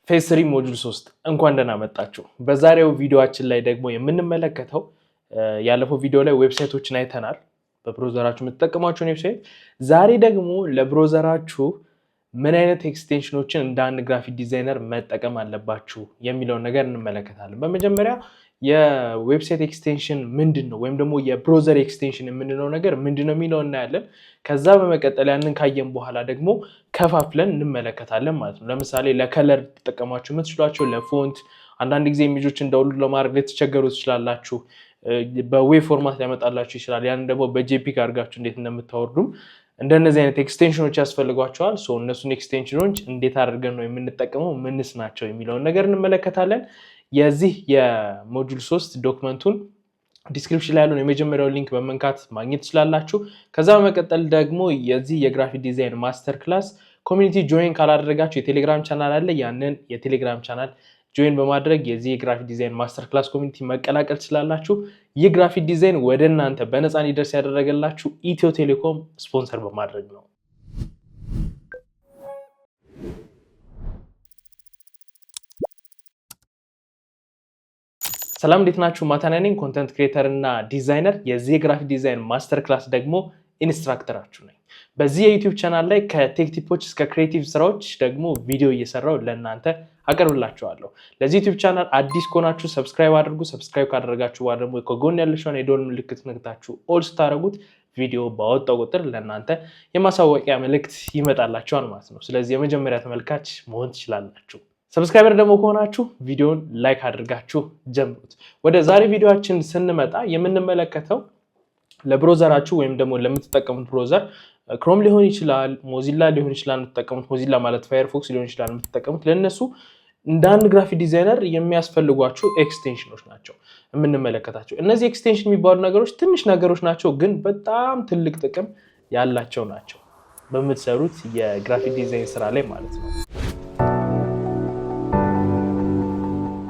ፌዝ 3 ሞጁል 3 እንኳን ደህና መጣችሁ። በዛሬው ቪዲዮአችን ላይ ደግሞ የምንመለከተው ያለፈው ቪዲዮ ላይ ዌብሳይቶችን አይተናል። በብሮዘራችሁ የምትጠቀሟቸውን ዌብሳይት ዛሬ ደግሞ ለብሮዘራችሁ ምን አይነት ኤክስቴንሽኖችን እንደ አንድ ግራፊክ ዲዛይነር መጠቀም አለባችሁ የሚለውን ነገር እንመለከታለን። በመጀመሪያ የዌብሳይት ኤክስቴንሽን ምንድነው ወይም ደግሞ የብሮዘር ኤክስቴንሽን የምንለው ነገር ምንድነው የሚለው እናያለን። ከዛ በመቀጠል ያንን ካየን በኋላ ደግሞ ከፋፍለን እንመለከታለን ማለት ነው። ለምሳሌ ለከለር ተጠቀማችሁ የምትችሏቸው ለፎንት አንዳንድ ጊዜ ኢሜጆችን ዳውንሎድ ለማድረግ ልትቸገሩ ትችላላችሁ። በዌብ ፎርማት ሊያመጣላችሁ ይችላል። ያን ደግሞ በጄፒግ አድርጋችሁ እንዴት እንደምታወርዱም እንደነዚህ አይነት ኤክስቴንሽኖች ያስፈልጓቸዋል። እነሱን ኤክስቴንሽኖች እንዴት አድርገን ነው የምንጠቀመው ምንስ ናቸው የሚለውን ነገር እንመለከታለን። የዚህ የሞጁል 3 ዶክመንቱን ዲስክሪፕሽን ላይ ያለውን የመጀመሪያው ሊንክ በመንካት ማግኘት ትችላላችሁ። ከዛ በመቀጠል ደግሞ የዚህ የግራፊክ ዲዛይን ማስተር ክላስ ኮሚኒቲ ጆይን ካላደረጋችሁ የቴሌግራም ቻናል አለ። ያንን የቴሌግራም ቻናል ጆይን በማድረግ የዚህ የግራፊክ ዲዛይን ማስተር ክላስ ኮሚኒቲ መቀላቀል ትችላላችሁ። ይህ ግራፊክ ዲዛይን ወደ እናንተ በነፃ እንዲደርስ ያደረገላችሁ ኢትዮ ቴሌኮም ስፖንሰር በማድረግ ነው። ሰላም እንዴት ናችሁ? ማታንያ ነኝ፣ ኮንተንት ክሬተር እና ዲዛይነር። የዚህ የግራፊክ ዲዛይን ማስተር ክላስ ደግሞ ኢንስትራክተራችሁ ነኝ። በዚህ የዩቲዩብ ቻናል ላይ ከቴክ ቲፖች እስከ ክሬቲቭ ስራዎች ደግሞ ቪዲዮ እየሰራው ለእናንተ አቀርብላችኋለሁ። ለዚህ ዩቲዩብ ቻናል አዲስ ከሆናችሁ ሰብስክራይብ አድርጉ። ሰብስክራይብ ካደረጋችሁ በኋላ ደግሞ ከጎን ያለችውን የደወል ምልክት ነክታችሁ ኦል ስታደርጉት ቪዲዮ ባወጣው ቁጥር ለእናንተ የማሳወቂያ መልእክት ይመጣላችኋል ማለት ነው። ስለዚህ የመጀመሪያ ተመልካች መሆን ትችላላችሁ። ሰብስክራይበር ደግሞ ከሆናችሁ ቪዲዮን ላይክ አድርጋችሁ ጀምሩት። ወደ ዛሬ ቪዲዮአችን ስንመጣ የምንመለከተው ለብሮዘራችሁ ወይም ደግሞ ለምትጠቀሙት ብሮዘር ክሮም ሊሆን ይችላል፣ ሞዚላ ሊሆን ይችላል የምትጠቀሙት፣ ሞዚላ ማለት ፋየርፎክስ ሊሆን ይችላል የምትጠቀሙት። ለነሱ እንደ አንድ ግራፊክ ዲዛይነር የሚያስፈልጓችሁ ኤክስቴንሽኖች ናቸው የምንመለከታቸው። እነዚህ ኤክስቴንሽን የሚባሉ ነገሮች ትንሽ ነገሮች ናቸው፣ ግን በጣም ትልቅ ጥቅም ያላቸው ናቸው በምትሰሩት የግራፊክ ዲዛይን ስራ ላይ ማለት ነው።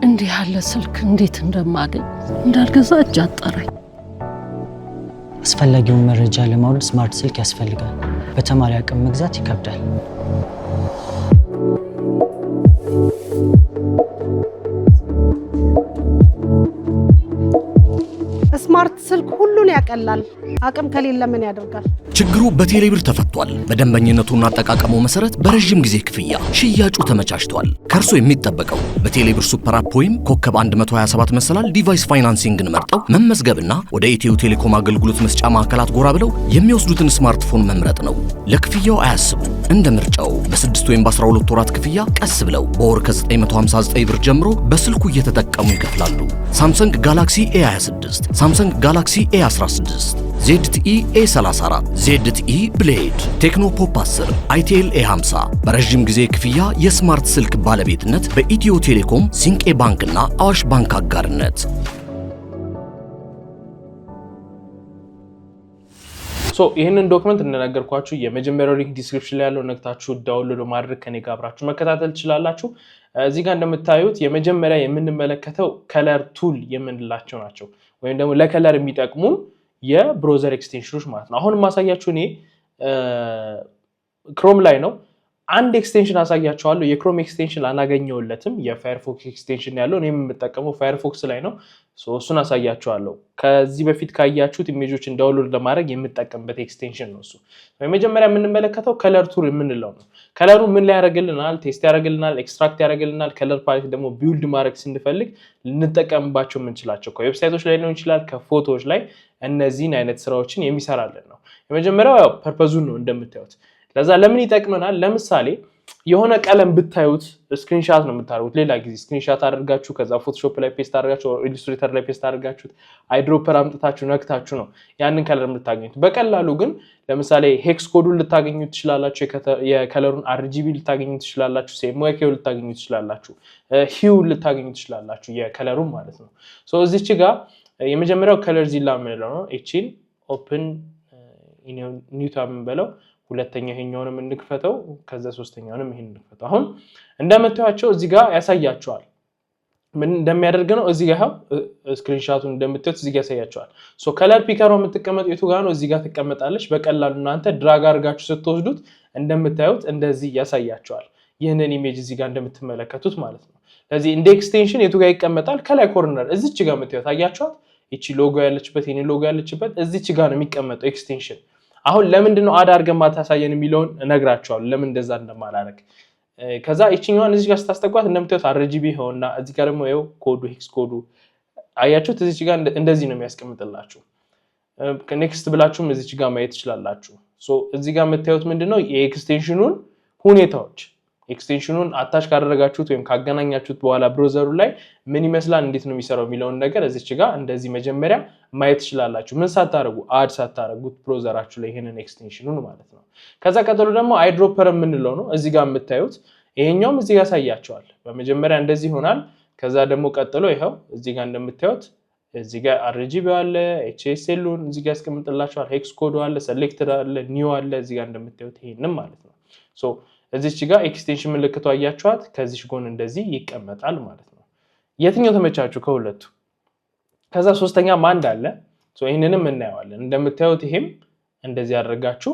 እንዲህ ያለ ስልክ እንዴት እንደማገኝ እንዳልገዛ እጅ አጠረኝ። አስፈላጊውን መረጃ ለማውረድ ስማርት ስልክ ያስፈልጋል። በተማሪ አቅም መግዛት ይከብዳል። ስማርት ስልክ ሁሉን ያቀላል። አቅም ከሌለ ምን ያደርጋል? ችግሩ በቴሌብር ተፈቷል። በደንበኝነቱና አጠቃቀሙ መሰረት በረጅም ጊዜ ክፍያ ሽያጩ ተመቻችቷል። ከእርሶ የሚጠበቀው በቴሌብር ሱፐር አፕ ወይም ኮከብ 127 መሰላል ዲቫይስ ፋይናንሲንግን መርጠው መመዝገብና ወደ ኢትዮ ቴሌኮም አገልግሎት መስጫ ማዕከላት ጎራ ብለው የሚወስዱትን ስማርትፎን መምረጥ ነው። ለክፍያው አያስቡ። እንደ ምርጫው በ6 ወይም በ12 ወራት ክፍያ ቀስ ብለው በወር ከ959 ብር ጀምሮ በስልኩ እየተጠቀሙ ይከፍላሉ። ሳምሰንግ ጋላክሲ A26፣ ሳምሰንግ ጋላክሲ A16፣ ZTE A34፣ ZTE ብሌድ፣ ቴክኖ ፖፕ 10፣ አይቴል A50 በረጅም ጊዜ ክፍያ የስማርት ስልክ ባለቤትነት በኢትዮ ቴሌኮም፣ ሲንቄ ባንክ እና አዋሽ ባንክ አጋርነት። ይህንን ዶክመንት እንደነገርኳችሁ የመጀመሪያው ሊንክ ዲስክሪፕሽን ላይ ያለው ነክታችሁ ዳውንሎድ ማድረግ ከኔ ጋር አብራችሁ መከታተል ትችላላችሁ። እዚህ ጋር እንደምታዩት የመጀመሪያ የምንመለከተው ከለር ቱል የምንላቸው ናቸው፣ ወይም ደግሞ ለከለር የሚጠቅሙ የብሮዘር ኤክስቴንሽኖች ማለት ነው። አሁን ማሳያችሁ እኔ ክሮም ላይ ነው። አንድ ኤክስቴንሽን አሳያችኋለሁ። የክሮም ኤክስቴንሽን አላገኘውለትም። የፋየርፎክስ ኤክስቴንሽን ያለው እኔ የምጠቀመው ፋየርፎክስ ላይ ነው። እሱን አሳያችኋለሁ። ከዚህ በፊት ካያችሁት ኢሜጆችን ዳውንሎድ ለማድረግ የምጠቀምበት ኤክስቴንሽን ነው እሱ። መጀመሪያ የምንመለከተው ከለር ቱል የምንለው ነው። ከለሩ ምን ላይ ያደርግልናል? ቴስት ያደርግልናል፣ ኤክስትራክት ያደርግልናል። ከለር ፓሌት ደግሞ ቢውልድ ማድረግ ስንፈልግ ልንጠቀምባቸው የምንችላቸው ከዌብሳይቶች ላይ ሊሆን ይችላል፣ ከፎቶዎች ላይ እነዚህን አይነት ስራዎችን የሚሰራልን ነው። የመጀመሪያው ያው ፐርፐዙን ነው እንደምታዩት። ለዛ ለምን ይጠቅመናል? ለምሳሌ የሆነ ቀለም ብታዩት ስክሪንሻት ነው የምታደርጉት። ሌላ ጊዜ ስክሪንሻት አድርጋችሁ ከዛ ፎቶሾፕ ላይ ፔስት አድርጋችሁ ኢሉስትሬተር ላይ ፔስት አድርጋችሁት አይድሮፐር አምጥታችሁ ነክታችሁ ነው ያንን ከለር የምታገኙት። በቀላሉ ግን ለምሳሌ ሄክስ ኮዱን ልታገኙ ትችላላችሁ፣ የከለሩን አርጂቢ ልታገኙ ትችላላችሁ፣ ሴምዋይኬው ልታገኙ ትችላላችሁ፣ ሂው ልታገኙ ትችላላችሁ፣ የከለሩን ማለት ነው። እዚች ጋር የመጀመሪያው ከለር ዚላ የምንለው ነው። እቺን ኦፕን ኒውታ የምንበለው፣ ሁለተኛው ይሄኛውንም እንክፈተው፣ ከዛ ሶስተኛውንም ይሄን እንክፈተው። አሁን እንደምታዩቸው እዚህ ጋር ያሳያቸዋል ምን እንደሚያደርግ ነው። እዚህ ጋር ስክሪንሻቱን እንደምታዩት እዚህ ጋር ያሳያቸዋል። ከለር ፒከሯ የምትቀመጠው የቱ ጋር ነው? እዚህ ጋር ትቀመጣለች። በቀላሉ እናንተ ድራግ አድርጋችሁ ስትወስዱት እንደምታዩት እንደዚህ ያሳያቸዋል። ይህንን ኢሜጅ እዚህ ጋር እንደምትመለከቱት ማለት ነው። ስለዚህ እንደ ኤክስቴንሽን የቱ ጋር ይቀመጣል? ከላይ ኮርነር እዚች ጋር የምታዩት አያችኋት? እቺ ሎጎ ያለችበት የኔ ሎጎ ያለችበት እዚች ጋር ነው የሚቀመጠው ኤክስቴንሽን። አሁን ለምንድነው አድ አድርገን ማታሳየን የሚለውን እነግራችኋለሁ፣ ለምን እንደዛ እንደማላረግ። ከዛ እቺኛዋን እዚህ ጋር ስታስጠጓት እንደምታዩት RGB ሆና እዚህ ጋር ደግሞ ይኸው ኮዱ ሄክስ ኮዱ አያችሁት? እዚች ጋር እንደዚህ ነው የሚያስቀምጥላችሁ። ኔክስት ብላችሁም እዚች ጋር ማየት ትችላላችሁ። ሶ እዚህ ጋር የምታዩት ምንድነው የኤክስቴንሽኑን ሁኔታዎች ኤክስቴንሽኑን አታች ካደረጋችሁት ወይም ካገናኛችሁት በኋላ ብሮዘሩ ላይ ምን ይመስላል እንዴት ነው የሚሰራው የሚለውን ነገር እዚች ጋር እንደዚህ መጀመሪያ ማየት ትችላላችሁ። ምን ሳታረጉ አድ ሳታረጉት ብሮዘራችሁ ላይ ይሄንን ኤክስቴንሽኑን ማለት ነው። ከዛ ቀጥሎ ደግሞ አይድሮፐር የምንለው ነው እዚህ ጋር የምታዩት። ይሄኛውም እዚህ ጋር ያሳያቸዋል። በመጀመሪያ እንደዚህ ይሆናል። ከዛ ደግሞ ቀጥሎ ይሄው እዚህ ጋር እንደምታዩት እዚህ ጋር RGB አለ፣ HSL-ን እዚህ ጋር ያስቀምጥላችኋል፣ ሄክስ ኮድ አለ፣ ሴሌክትድ አለ፣ ኒው አለ እዚህ ጋር እንደምታዩት ይሄንን ማለት ነው። ሶ እዚች ጋር ኤክስቴንሽን ምልክቱ አያችኋት? ከዚች ጎን እንደዚህ ይቀመጣል ማለት ነው። የትኛው ተመቻችሁ ከሁለቱ? ከዛ ሶስተኛ ማንድ አለ። ሶ ይሄንንም እናየዋለን። እንደምታዩት ይሄም እንደዚህ ያደርጋችሁ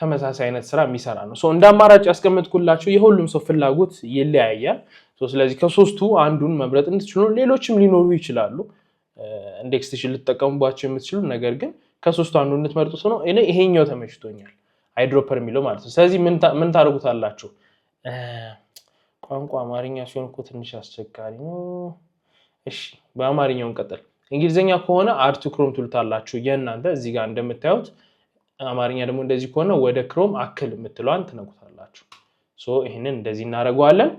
ተመሳሳይ አይነት ስራ የሚሰራ ነው። ሶ እንደ አማራጭ ያስቀምጥኩላችሁ የሁሉም ሰው ፍላጎት ይለያያል። ሶ ስለዚህ ከሶስቱ አንዱን መምረጥ እንድትችሉ፣ ሌሎችም ሊኖሩ ይችላሉ እንደ ኤክስቴንሽን ልትጠቀሙባቸው የምትችሉ፣ ነገር ግን ከሶስቱ አንዱን እንድትመርጡት ነው። እኔ ይሄኛው ተመችቶኛል አይድሮፐር የሚለው ማለት ነው። ስለዚህ ምን ታደርጉታላችሁ? ቋንቋ አማርኛ ሲሆን እኮ ትንሽ አስቸጋሪ ነው። እሺ በአማርኛው እንቀጥል። እንግሊዘኛ ከሆነ አድ ቱ ክሮም ትሉታላችሁ የእናንተ እዚህ ጋር እንደምታዩት። አማርኛ ደግሞ እንደዚህ ከሆነ ወደ ክሮም አክል የምትለዋን ትነኩታላችሁ። ሶ ይሄንን እንደዚህ እናደርገዋለን።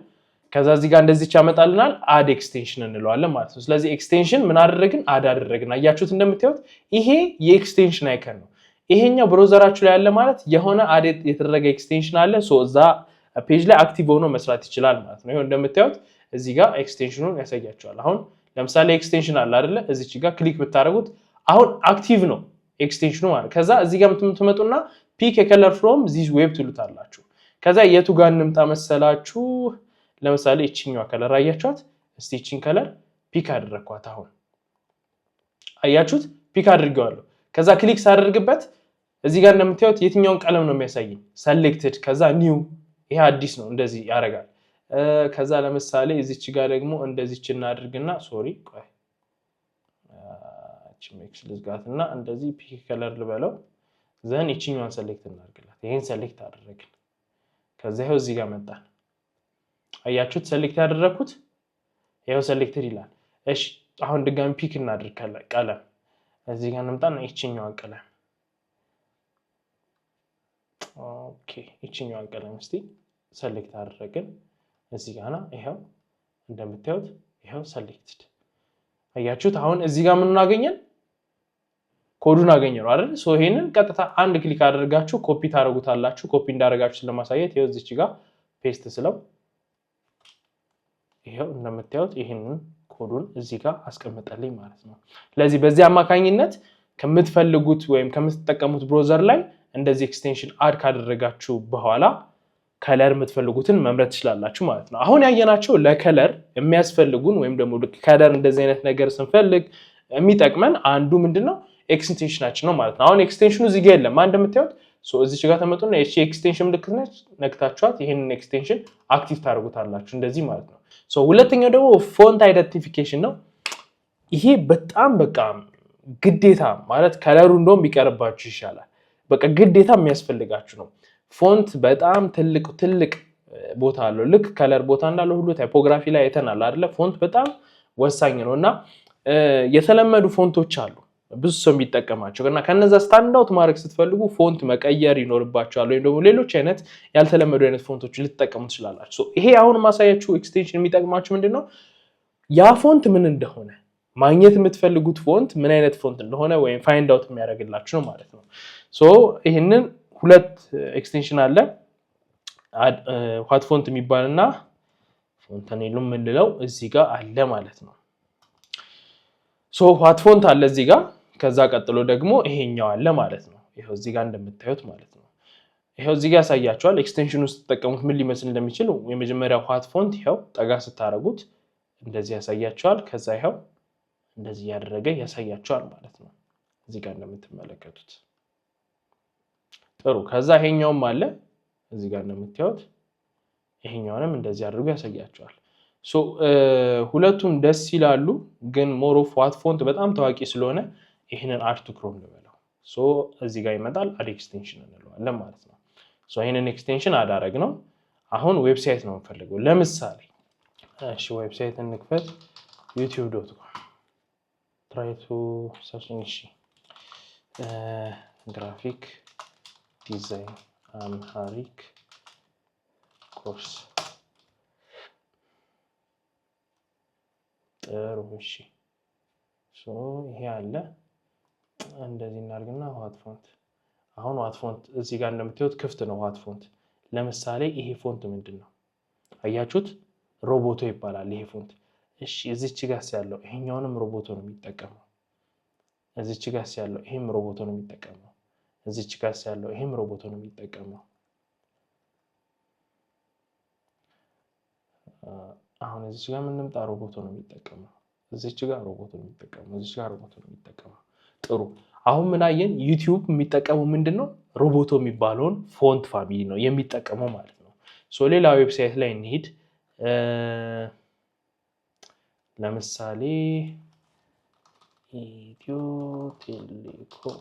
ከዛ እዚህ ጋር እንደዚህ ያመጣልናል። አድ ኤክስቴንሽን እንለዋለን ማለት ነው። ስለዚህ ኤክስቴንሽን ምን አደረግን? አድ አደረግን። አያችሁት? እንደምታዩት ይሄ የኤክስቴንሽን አይከን ነው። ይሄኛው ብሮዘራችሁ ላይ ያለ ማለት የሆነ አድ የተደረገ ኤክስቴንሽን አለ። ሶ እዛ ፔጅ ላይ አክቲቭ ሆኖ መስራት ይችላል ማለት ነው። ይሄው እንደምታዩት እዚህ ጋር ኤክስቴንሽኑን ያሳያችኋል። አሁን ለምሳሌ ኤክስቴንሽን አለ አይደለ? እዚች ጋር ክሊክ ብታደርጉት አሁን አክቲቭ ነው ኤክስቴንሽኑ ማለት። ከዛ እዚህ ጋር የምትመጡና ፒክ ከለር ፍሮም ዚስ ዌብ ትሉታላችሁ። ከዛ የቱ ጋር እንምጣ መሰላችሁ? ለምሳሌ እቺኛዋ ከለር አያችኋት? እስቲ እቺን ከለር ፒክ አደረኳት። አሁን አያችሁት? ፒክ አድርጌዋለሁ። ከዛ ክሊክ ሳደርግበት እዚህ ጋር እንደምታዩት የትኛውን ቀለም ነው የሚያሳየኝ? ሰሌክትድ ከዛ ኒው፣ ይሄ አዲስ ነው እንደዚህ ያደርጋል። ከዛ ለምሳሌ እዚች ጋር ደግሞ እንደዚች እናድርግና ሶሪ ቆይ እቺ ሜክስ ልዝጋትና እንደዚህ ፒክ ከለር ልበለው። ዘን እቺኛዋን ሰሌክት እናድርግላት። ይሄን ሰሌክት አደረግን። ከዛ ይሄው እዚህ ጋር መጣን። አያችሁት? ሰሌክት ያደረኩት ይሄው ሰሌክትድ ይላል። እሺ አሁን ድጋሚ ፒክ እናድርግ ቀለም እዚህ ጋር እንምጣና እቺኛዋን ቀለም ኦኬ እቺኛዋን ቀለም እስቲ ሰሌክት አደረግን። እዚህ ጋርና ይሄው እንደምታዩት ይሄው ሰሌክትድ። አያችሁት? አሁን እዚህ ጋር ምን እናገኘን? ኮዱን አገኘነው አይደል? ሶ ይሄንን ቀጥታ አንድ ክሊክ አድርጋችሁ ኮፒ ታደርጉታላችሁ። ኮፒ እንዳደረጋችሁ ለማሳየት ይሄው እዚች ጋር ፔስት ስለው ይሄው እንደምታዩት ይሄንን ኮዱን እዚህ ጋር አስቀምጠልኝ ማለት ነው። ስለዚህ በዚህ አማካኝነት ከምትፈልጉት ወይም ከምትጠቀሙት ብሮዘር ላይ እንደዚህ ኤክስቴንሽን አድ ካደረጋችሁ በኋላ ከለር የምትፈልጉትን መምረጥ ትችላላችሁ ማለት ነው። አሁን ያየናቸው ለከለር የሚያስፈልጉን ወይም ደግሞ ከለር እንደዚህ አይነት ነገር ስንፈልግ የሚጠቅመን አንዱ ምንድነው ኤክስቴንሽናችን ነው ማለት ነው። አሁን ኤክስቴንሽኑ እዚህ ጋር የለም እንደምታዩት። ሶ እዚች ጋር ተመጡና እቺ ኤክስቴንሽን ምልክት ነች፣ ነክታችኋት ይሄንን ኤክስቴንሽን አክቲቭ ታደርጉታላችሁ እንደዚህ ማለት ነው። ሶ ሁለተኛው ደግሞ ፎንት አይደንቲፊኬሽን ነው። ይሄ በጣም በቃ ግዴታ ማለት ከለሩ እንደውም ቢቀርባችሁ ይሻላል። በቃ ግዴታ የሚያስፈልጋችሁ ነው። ፎንት በጣም ትልቅ ቦታ አለው። ልክ ከለር ቦታ እንዳለው ሁሉ ታይፖግራፊ ላይ አይተናል አይደለ? ፎንት በጣም ወሳኝ ነውና የተለመዱ ፎንቶች አሉ ብዙ ሰው የሚጠቀማቸው እና ከነዛ ስታንድ አውት ማድረግ ስትፈልጉ ፎንት መቀየር ይኖርባችኋል። ወይም ደግሞ ሌሎች አይነት ያልተለመዱ አይነት ፎንቶች ልትጠቀሙ ትችላላችሁ። ይሄ አሁን ማሳያችሁ ኤክስቴንሽን የሚጠቅማችሁ ምንድነው ያ ፎንት ምን እንደሆነ ማግኘት የምትፈልጉት ፎንት ምን አይነት ፎንት እንደሆነ ወይም ፋይንድ አውት የሚያደርግላችሁ ነው ማለት ነው። ሶ ይሄንን ሁለት ኤክስቴንሽን አለ። ዋት ፎንት የሚባልና ፎንታኔሎ የምንለው እዚህ ጋር አለ ማለት ነው። ሶ ዋት ፎንት አለ እዚህ ጋር፣ ከዛ ቀጥሎ ደግሞ ይሄኛው አለ ማለት ነው። ይሄው እዚህ ጋር እንደምታዩት ማለት ነው። ይሄው እዚህ ጋር ያሳያችኋል ኤክስቴንሽን ውስጥ ተጠቀሙት ምን ሊመስል እንደሚችል። የመጀመሪያው ዋት ፎንት ይሄው ጠጋ ስታረጉት እንደዚህ ያሳያችኋል። ከዛ ይሄው እንደዚህ ያደረገ ያሳያችኋል ማለት ነው እዚህ ጋር እንደምትመለከቱት። ጥሩ። ከዛ ይሄኛውም አለ እዚህ ጋር እንደምታዩት ይሄኛውንም እንደዚህ አድርጎ ያሳያቸዋል። ሶ ሁለቱም ደስ ይላሉ ግን ሞር ኦፍ ዋት ፎንት በጣም ታዋቂ ስለሆነ ይሄንን አድ ቱ ክሮም ልበለው። ሶ እዚህ ጋር ይመጣል አድ ኤክስቴንሽን እንለዋለን ማለት ነው። ሶ ይሄንን ኤክስቴንሽን አዳረግ ነው። አሁን ዌብሳይት ነው የምፈልገው። ለምሳሌ እሺ ዌብሳይት እንክፈት youtube.com try to searching እሺ graphic design amharic course ጥሩ እሺ ሶ ይሄ አለ እንደዚህ እናርግና ዋት ፎንት አሁን ዋት ፎንት እዚህ ጋር እንደምታዩት ክፍት ነው ዋት ፎንት ለምሳሌ ይሄ ፎንት ምንድነው አያችሁት ሮቦቶ ይባላል ይሄ ፎንት እሺ እዚች ጋር ያለው ይሄኛውንም ሮቦቶ ነው የሚጠቀመው እዚች ጋር ያለው ይሄም ሮቦቶ ነው የሚጠቀመው እዚች ጋር ያለው ይሄም ሮቦቶ ነው የሚጠቀመው አሁን እዚች ጋር ምንም ጣ ሮቦቶ ነው የሚጠቀመው እዚች ጋር ሮቦቶ ነው የሚጠቀመው እዚች ጋር ሮቦቶ ነው የሚጠቀመው ጥሩ አሁን ምን አየን ዩቲዩብ የሚጠቀመው ምንድነው ሮቦቶ የሚባለውን ፎንት ፋሚሊ ነው የሚጠቀመው ማለት ነው ሶ ሌላ ዌብሳይት ላይ እንሂድ ለምሳሌ ኢትዮ ቴሌኮም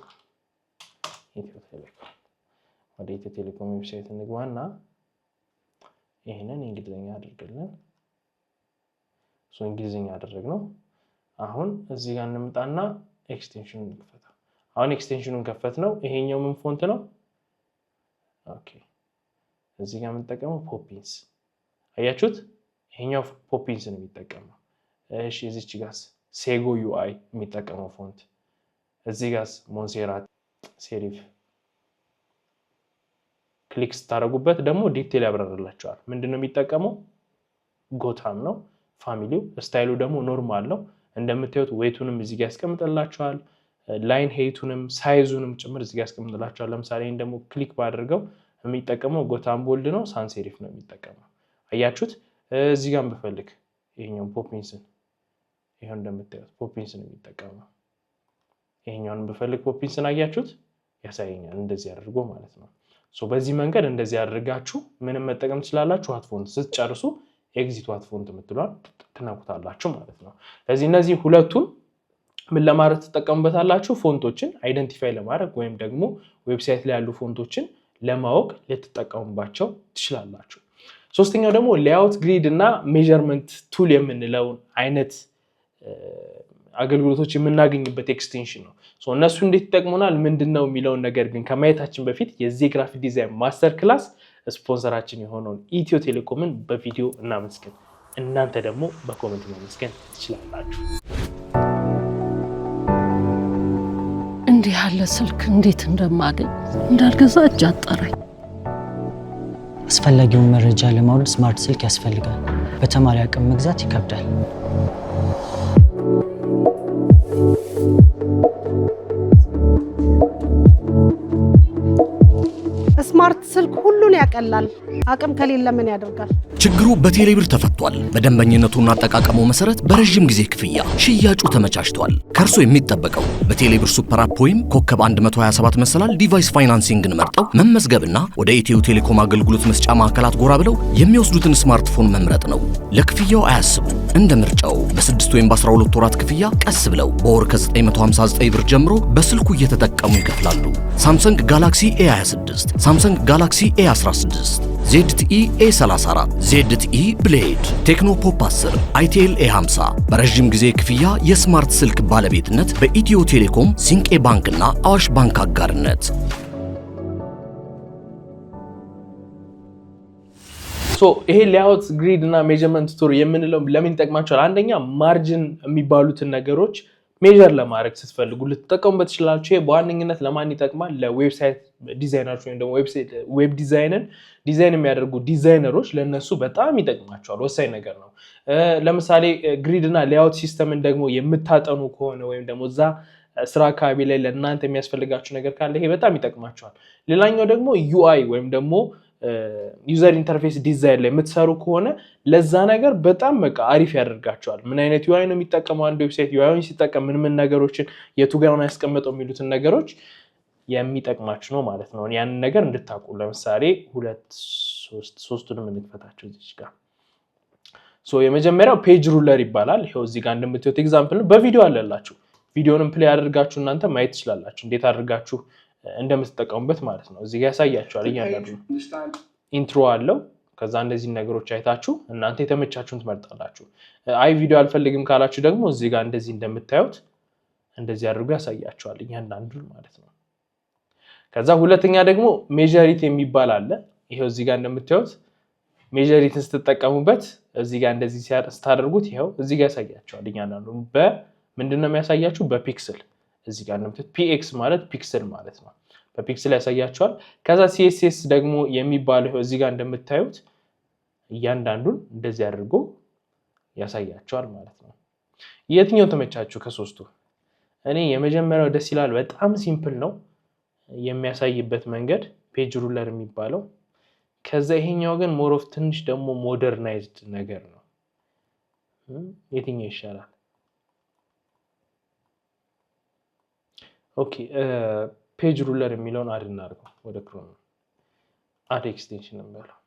ወደ ኢትዮ ቴሌኮም ዌብሳይት እንግባና ይሄንን እንግሊዝኛ አድርገልን ሶ እንግሊዝኛ አደረግነው አሁን እዚህ ጋር እንምጣና ኤክስቴንሽኑን እንከፈታ አሁን ኤክስቴንሽኑን ከፈትነው ይሄኛው ምን ፎንት ነው ኦኬ እዚህ ጋር የምንጠቀመው ፖፒንስ አያችሁት ይሄኛው ፖፒንስ ነው የሚጠቀመው እሺ እዚች ጋርስ ሴጎ ዩአይ የሚጠቀመው ፎንት እዚህ ጋርስ ሞንሴራት ሴሪፍ ክሊክ ስታደርጉበት ደግሞ ዲቴል ያብራራላችኋል ምንድነው የሚጠቀመው ጎታም ነው ፋሚሊው ስታይሉ ደግሞ ኖርማል ነው እንደምታዩት ዌቱንም እዚህ ጋር ያስቀምጥላችኋል ላይን ሄይቱንም ሳይዙንም ጭምር እዚህ ጋር ያስቀምጥላችኋል ለምሳሌ ይሄን ደግሞ ክሊክ ባደርገው የሚጠቀመው ጎታም ቦልድ ነው ሳን ሴሪፍ ነው የሚጠቀመው አያችሁት እዚህ ጋር በፈልግ ይሄኛው ፖፒንስን ይሄን እንደምታዩት ፖፒንስን የሚጠቀመው ይሄኛውን በፈልግ ፖፒንስን አያችሁት ያሳየኛል እንደዚህ አድርጎ ማለት ነው ሶ በዚህ መንገድ እንደዚህ አድርጋችሁ ምንም መጠቀም ትችላላችሁ ዋት ፎንት ስትጨርሱ ኤግዚት ዋት ፎንት የምትሏን ትነኩታላችሁ ማለት ነው ስለዚህ እነዚህ ሁለቱን ምን ለማድረግ ተጠቀሙበታላችሁ ፎንቶችን አይደንቲፋይ ለማድረግ ወይም ደግሞ ዌብሳይት ላይ ያሉ ፎንቶችን ለማወቅ ልትጠቀሙባቸው ትችላላችሁ ሶስተኛው ደግሞ ሌአውት ግሪድ እና ሜዠርመንት ቱል የምንለው አይነት አገልግሎቶች የምናገኝበት ኤክስቴንሽን ነው ሶ እነሱ እንዴት ይጠቅሙናል ምንድነው የሚለው ነገር ግን ከማየታችን በፊት የዚህ ግራፊክ ዲዛይን ማስተር ክላስ ስፖንሰራችን የሆነውን ኢትዮ ቴሌኮምን በቪዲዮ እናመስግን እናንተ ደግሞ በኮሜንት ማመስገን ትችላላችሁ እንዲህ ያለ ስልክ እንዴት እንደማገኝ እንዳልገዛ እጅ አጠረኝ አስፈላጊውን መረጃ ለማውረድ ስማርት ስልክ ያስፈልጋል በተማሪ አቅም መግዛት ይከብዳል ስማርት ስልክ ሁሉን ያቀላል አቅም ከሌለ ምን ያደርጋል ችግሩ በቴሌብር ተፈቷል በደንበኝነቱና አጠቃቀሙ መሰረት በረጅም ጊዜ ክፍያ ሽያጩ ተመቻችቷል ከርሶ የሚጠበቀው በቴሌብር ሱፐር አፕ ወይም ኮከብ 127 መሰላል ዲቫይስ ፋይናንሲንግን መርጠው መመዝገብና ወደ ኢትዮ ቴሌኮም አገልግሎት መስጫ ማዕከላት ጎራ ብለው የሚወስዱትን ስማርትፎን መምረጥ ነው ለክፍያው አያስቡ እንደ ምርጫው በ6 ወይም በ12 ወራት ክፍያ ቀስ ብለው በወር ከ959 ብር ጀምሮ በስልኩ እየተጠቀሙ ይከፍላሉ ሳምሰንግ ጋላክሲ A26 ሳምሰንግ ጋላክሲ A16 ZTE A34 ZTE ብሌድ ቴክኖ ፖፕ 10 ITL A50 በረጅም ጊዜ ክፍያ የስማርት ስልክ ባለቤትነት በኢትዮ ቴሌኮም ሲንቄ ባንክና አዋሽ ባንክ አጋርነት ሶ ይሄ ሌአውት ግሪድ እና ሜዠርመንት ቱል የምንለው ለምን ይጠቅማችኋል አንደኛ ማርጂን የሚባሉትን ነገሮች ሜጀር ለማድረግ ስትፈልጉ ልትጠቀሙበት ትችላላችሁ ይሄ በዋነኝነት ለማን ይጠቅማል ለዌብሳይት ዲዛይነሮች ወይም ደግሞ ዌብ ዲዛይን የሚያደርጉ ዲዛይነሮች ለነሱ በጣም ይጠቅማቸዋል ወሳኝ ነገር ነው ለምሳሌ ግሪድ እና ሌአውት ሲስተምን ደግሞ የምታጠኑ ከሆነ ወይም ደግሞ እዛ ስራ አካባቢ ላይ ለእናንተ የሚያስፈልጋችሁ ነገር ካለ ይሄ በጣም ይጠቅማቸዋል ሌላኛው ደግሞ ዩአይ ወይም ደግሞ ዩዘር ኢንተርፌስ ዲዛይን ላይ የምትሰሩ ከሆነ ለዛ ነገር በጣም በቃ አሪፍ ያደርጋቸዋል ምን አይነት ዩአይ ነው የሚጠቀመው አንድ ዌብሳይት ዩአይን ሲጠቀም ምን ነገሮችን የቱ ጋር ነው ያስቀመጠው የሚሉትን ነገሮች የሚጠቅማችሁ ነው ማለት ነው ያን ነገር እንድታውቁ ለምሳሌ 2 ሶስቱንም እንክፈታቸው እዚህ ጋር የመጀመሪያው ፔጅ ሩለር ይባላል ይሄው እዚህ ጋር እንደምታዩት ኤግዛምፕል ነው በቪዲዮ አለላችሁ ቪዲዮንም ፕሌይ አድርጋችሁ እናንተ ማየት ትችላላችሁ እንዴት አድርጋችሁ እንደምትጠቀሙበት ማለት ነው እዚህ ጋር ያሳያችኋል እያንዳንዱ ኢንትሮ አለው ከዛ እንደዚህ ነገሮች አይታችሁ እናንተ የተመቻችሁን ትመርጣላችሁ አይ ቪዲዮ አልፈልግም ካላችሁ ደግሞ እዚህ ጋር እንደዚህ እንደምታዩት እንደዚህ አድርጎ ያሳያችኋል እያንዳንዱ ማለት ነው ከዛ ሁለተኛ ደግሞ ሜጀሪት የሚባል አለ ይሄው እዚህ ጋር እንደምታዩት ሜጀሪትን ስትጠቀሙበት እዚህ ጋር እንደዚህ ስታደርጉት ይሄው እዚህ ጋር ያሳያችኋል እያንዳንዱ በምንድነው የሚያሳያችሁ በፒክስል እዚህ ጋር እንደምታዩት px ማለት ፒክስል ማለት ነው በፒክስል ያሳያችኋል ከዛ css ደግሞ የሚባለው ይሄው እዚህ ጋር እንደምታዩት እያንዳንዱን እንደዚህ አድርጎ ያሳያችኋል ማለት ነው የትኛው ተመቻችሁ ከሶስቱ እኔ የመጀመሪያው ደስ ይላል በጣም ሲምፕል ነው የሚያሳይበት መንገድ ፔጅ ሩለር የሚባለው ከዛ ይሄኛው ግን ሞር ኦፍ ትንሽ ደግሞ ሞደርናይዝድ ነገር ነው የትኛው ይሻላል ኦኬ ፔጅ ሩለር የሚለውን አድ እናድርገው ወደ ክሮም አድ ኤክስቴንሽን እንበለው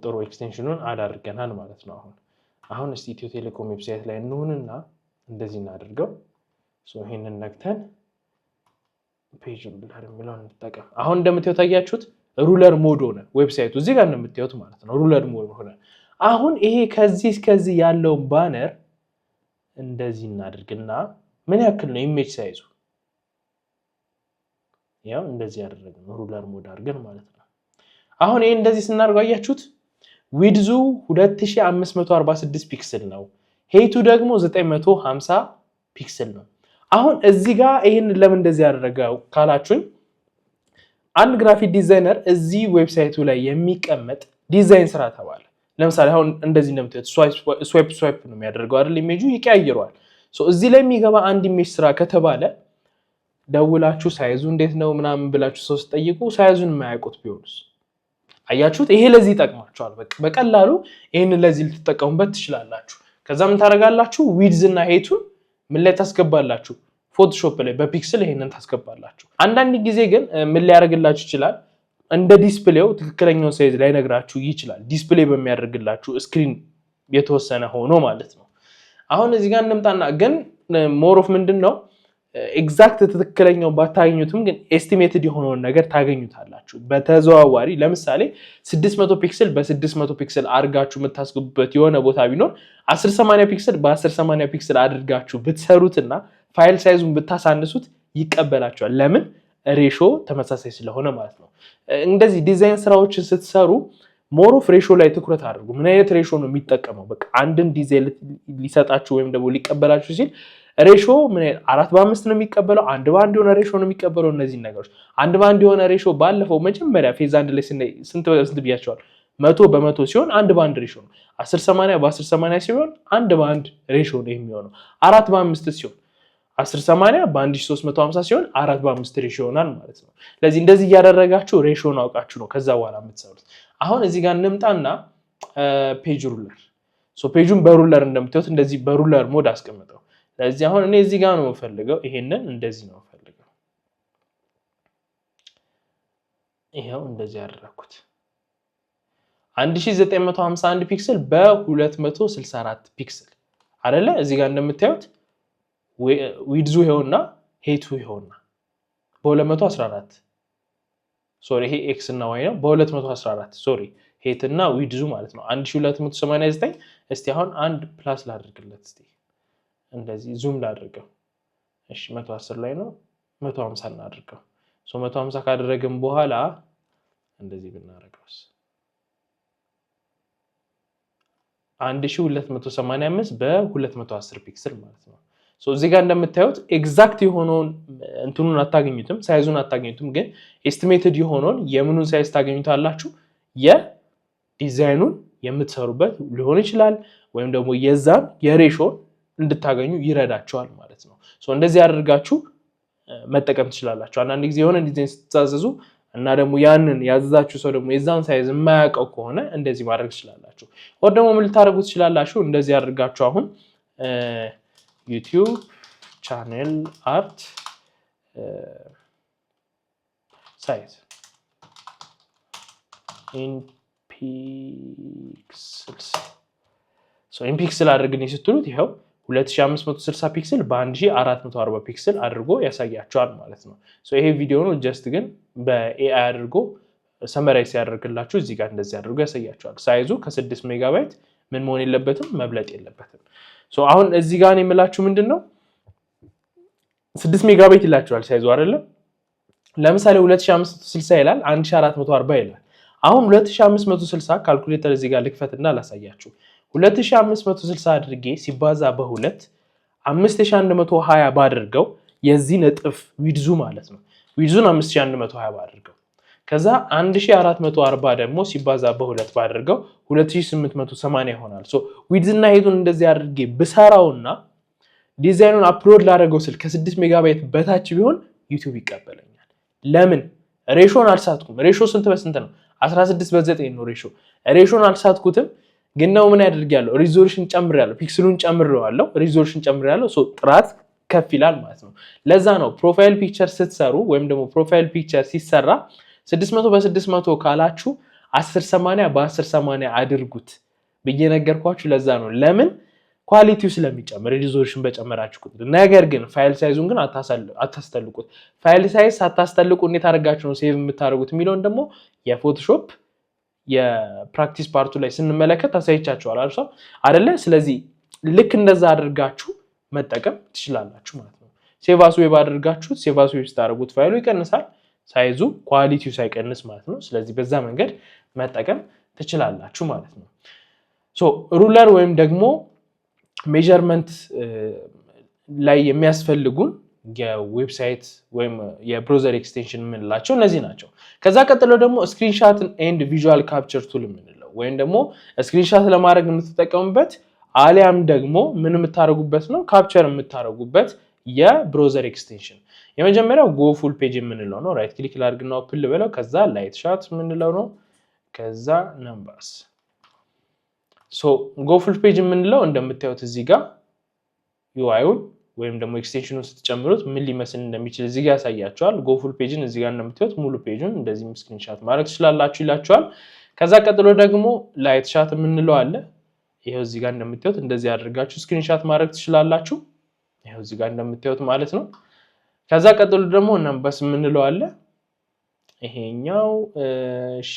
ጥሩ ኤክስቴንሽኑን አድ አድርገናል ማለት ነው አሁን እስቲ ኢትዮ ቴሌኮም ዌብሳይት ላይ እንሆንና እንደዚህ እናድርገው ይሄንን ነክተን ፔጅ ሩለር የሚለውን እንጠቀም አሁን እንደምታዩት ታያችሁት ሩለር ሞድ ሆነ ዌብሳይቱ እዚህ ጋር እንደምታዩት ማለት ነው ሩለር ሞድ ሆነ አሁን ይሄ ከዚህ እስከዚህ ያለው ባነር እንደዚህ እናድርግና ምን ያክል ነው ኢሜጅ ሳይዙ ያው እንደዚህ ያደረግነው ሩለር ሞድ አድርገን ማለት ነው አሁን ይሄ እንደዚህ ስናደርገው አያችሁት ዊድዙ 2546 ፒክስል ነው ሄይቱ ደግሞ 950 ፒክስል ነው አሁን እዚህ ጋር ይሄን ለምን እንደዚህ ያደረገው ካላችሁኝ አንድ ግራፊክ ዲዛይነር እዚህ ዌብሳይቱ ላይ የሚቀመጥ ዲዛይን ስራ ተባለ ለምሳሌ አሁን እንደዚህ እንደምታዩት ስዋይፕ ነው የሚያደርገው አይደል ኢሜጁ ይቀያይረዋል እዚህ ላይ የሚገባ አንድ ኢሜጅ ስራ ከተባለ ደውላችሁ ሳይዙ እንዴት ነው ምናምን ብላችሁ ሰው ጠይቁ ሳይዙን የማያውቁት ቢሆንስ አያችሁት ይሄ ለዚህ ይጠቅማችኋል በቀላሉ ይሄን ለዚህ ልትጠቀሙበት ትችላላችሁ ከዛ ምን ታረጋላችሁ ዊድዝ እና ሄይቱን ምን ላይ ታስገባላችሁ ፎቶሾፕ ላይ በፒክስል ይሄንን ታስገባላችሁ አንዳንድ ጊዜ ግን ምን ሊያደርግላችሁ ይችላል እንደ ዲስፕሌው ትክክለኛው ሳይዝ ላይ ነግራችሁ ይችላል ዲስፕሌይ በሚያደርግላችሁ ስክሪን የተወሰነ ሆኖ ማለት ነው አሁን እዚህ ጋር እንምጣና ግን ሞር ኦፍ ምንድነው ኤግዛክት ትክክለኛው ባታገኙትም ግን ኤስቲሜትድ የሆነውን ነገር ታገኙታላችሁ በተዘዋዋሪ ለምሳሌ 600 ፒክስል በ600 ፒክስል አድርጋችሁ የምታስገቡበት የሆነ ቦታ ቢኖር 1080 ፒክስል በ1080 ፒክስል አድርጋችሁ ብትሰሩትና ፋይል ሳይዙን ብታሳንሱት ይቀበላችኋል ለምን ሬሾ ተመሳሳይ ስለሆነ ማለት ነው እንደዚህ ዲዛይን ስራዎችን ስትሰሩ ሞር ኦፍ ሬሾ ላይ ትኩረት አድርጉ ምን አይነት ሬሾ ነው የሚጠቀመው በቃ አንድን ዲዛይን ሊሰጣችሁ ወይም ደግሞ ሊቀበላችሁ ሲል ሬሾ ምን 4:5 ነው የሚቀበለው 1:1 የሆነ ሬሾ ነው የሚቀበለው እነዚህ ነገሮች 1:1 የሆነ ሬሾ ባለፈው መጀመሪያ ፌዝ አንድ ላይ ስንት ብያቸዋል 100:100 ሲሆን 1:1 ሬሾ ነው 1080 በ1080 ሲሆን 1:1 ሬሾ ነው የሚሆነው 4:5 ሲሆን 1080 በ1350 ሲሆን 4:5 ሬሾ ይሆናል ማለት ነው ስለዚህ እንደዚህ ያደረጋችሁ ሬሾን አውቃችሁ ነው ከዛ በኋላ የምትሰሩት አሁን እዚህ ጋር እንምጣና ፔጅ ሩለር ፔጁን በሩለር እንደምታዩት እንደዚህ በሩለር ሞድ አስቀምጠው ስለዚህ አሁን እኔ እዚህ ጋር ነው የምፈልገው ይሄንን እንደዚህ ነው የምፈልገው ይሄው እንደዚህ ያደረኩት 1951 ፒክስል በ264 ፒክስል አይደለ እዚህ ጋር እንደምታዩት ዊድዙ ይሄውና ሄይቱ ይሄውና በ214 ሶሪ ይሄ ኤክስ እና ዋይ ነው በ214 ሶሪ ሄይት እና ዊድዙ ማለት ነው 1289 እስቲ አሁን አንድ ፕላስ ላድርግለት እስቲ እንደዚህ ዙም ላድርገው እሺ 110 ላይ ነው 150 እናድርገው 150 ካደረግን በኋላ እንደዚህ ብናረጋውስ 1285 በ210 ፒክስል ማለት ነው እዚህ ጋር እንደምታዩት ኤግዛክት የሆነውን እንትኑን አታገኙትም ሳይዙን አታገኙትም ግን ኤስቲሜትድ የሆነውን የምኑን ሳይዝ ታገኙታላችሁ የዲዛይኑን የምትሰሩበት ሊሆን ይችላል ወይም ደግሞ የዛን የሬሾ እንድታገኙ ይረዳቸዋል ማለት ነው እንደዚህ ያደርጋችሁ መጠቀም ትችላላችሁ አንዳንድ ጊዜ የሆነ ዲዛይን ስትታዘዙ እና ደግሞ ያንን ያዘዛችሁ ሰው ደግሞ የዛን ሳይዝ የማያውቀው ከሆነ እንደዚህ ማድረግ ትችላላችሁ ወይ ደግሞ ምን ልታደርጉ ትችላላችሁ እንደዚህ ያደርጋችሁ አሁን ዩቲዩብ ቻናል አርት ሳይዝ ኢንፒክስል አድርግልኝ ስትሉት ይኸው 2560 ፒክስል በ1440 ፒክስል አድርጎ ያሳያቸዋል ማለት ነው። ይሄ ቪዲዮ ነው ጀስት ግን በኤአይ አድርጎ ሰመራይዝ ያደርግላችሁ እዚህ ጋር እንደዚህ አድርጎ ያሳያቸዋል። ሳይዙ ከ6 ሜጋባይት ምን መሆን የለበትም መብለጥ የለበትም። አሁን እዚህ ጋር የምላችሁ ምንድነው 6 ሜጋባይት ይላችኋል ሳይዙ አይደለም። ለምሳሌ 2560 ይላል 1440 ይላል። አሁን 2560 ካልኩሌተር እዚህ ጋር ልክፈትና ላሳያችሁ 2560 አድርጌ ሲባዛ በ2 5120 ባድርገው የዚህ ነጥፍ ዊድዙ ማለት ነው። ዊድዙን 5120 ባድርገው ከዛ 1440 ደግሞ ሲባዛ በ2 ባድርገው 2880 ይሆናል። ዊድዝ እና ሄቱን እንደዚህ አድርጌ ብሰራውና ዲዛይኑን አፕሎድ ላደረገው ስል ከ6 ሜጋባይት በታች ቢሆን ዩቲዩብ ይቀበለኛል። ለምን? ሬሾን አልሳትኩም። ሬሾ ስንት በስንት ነው? 16 በ9 ነው ሬሾ። ሬሾን አልሳትኩትም ግን ነው ምን ያደርጋለሁ? ሪዞሉሽን ጨምሬያለሁ፣ ፒክስሉን ጨምሬዋለሁ፣ ሪዞሉሽን ጨምሬያለሁ። ጥራት ከፍ ይላል ማለት ነው። ለዛ ነው ፕሮፋይል ፒክቸር ስትሰሩ ወይም ደግሞ ፕሮፋይል ፒክቸር ሲሰራ 600 በ600 ካላችሁ 1080 በ1080 አድርጉት ብዬ ነገርኳችሁ። ለዛ ነው። ለምን? ኳሊቲው ስለሚጨምር ሪዞሉሽን በጨመራችሁ ቁጥር። ነገር ግን ፋይል ሳይዙን ግን አታስተልቁት። ፋይል ሳይዝ ሳታስተልቁ እንዴት አድርጋችሁ ነው ሴቭ የምታደርጉት የሚለውን ደግሞ የፎቶሾፕ የፕራክቲስ ፓርቱ ላይ ስንመለከት አሳይቻችኋል አይደለ? ስለዚህ ልክ እንደዛ አድርጋችሁ መጠቀም ትችላላችሁ ማለት ነው። ሴቭ አስ ዌብ አድርጋችሁት ሴቭ አስ ዌብ ስታደርጉት ፋይሉ ይቀንሳል፣ ሳይዙ ኳሊቲው ሳይቀንስ ማለት ነው። ስለዚህ በዛ መንገድ መጠቀም ትችላላችሁ ማለት ነው። ሩለር ወይም ደግሞ ሜዠርመንት ላይ የሚያስፈልጉን የዌብሳይት ወይም የብሮዘር ኤክስቴንሽን የምንላቸው እነዚህ ናቸው። ከዛ ቀጥሎ ደግሞ ስክሪንሻት ኤንድ ቪዥዋል ካፕቸር ቱል የምንለው ወይም ደግሞ ስክሪንሻት ለማድረግ የምትጠቀሙበት አሊያም ደግሞ ምን የምታደርጉበት ነው ካፕቸር የምታደርጉበት የብሮዘር ኤክስቴንሽን። የመጀመሪያው ጎ ፉል ፔጅ የምንለው ነው። ራይት ክሊክ ላድርግና ኦፕን ልበለው። ከዛ ላይት ሻት የምንለው ነው። ከዛ ነምበርስ ጎ ፉል ፔጅ የምንለው እንደምታዩት እዚህ ጋር ዩአይውን ወይም ደግሞ ኤክስቴንሽኑን ስትጨምሩት ምን ሊመስል እንደሚችል እዚህ ጋር ያሳያችኋል። ጎ ፉል ፔጅን እዚህ ጋር እንደምታዩት ሙሉ ፔጁን እንደዚህ ስክሪንሻት ማድረግ ትችላላችሁ ይላችኋል። ከዛ ቀጥሎ ደግሞ ላይት ሻት የምንለው አለ። ይሄው እዚህ ጋር እንደምታዩት እንደዚህ አድርጋችሁ ስክሪንሻት ማድረግ ትችላላችሁ። ይሄው እዚህ ጋር እንደምታዩት ማለት ነው። ከዛ ቀጥሎ ደግሞ ነምበርስ የምንለው አለ። ይሄኛው እሺ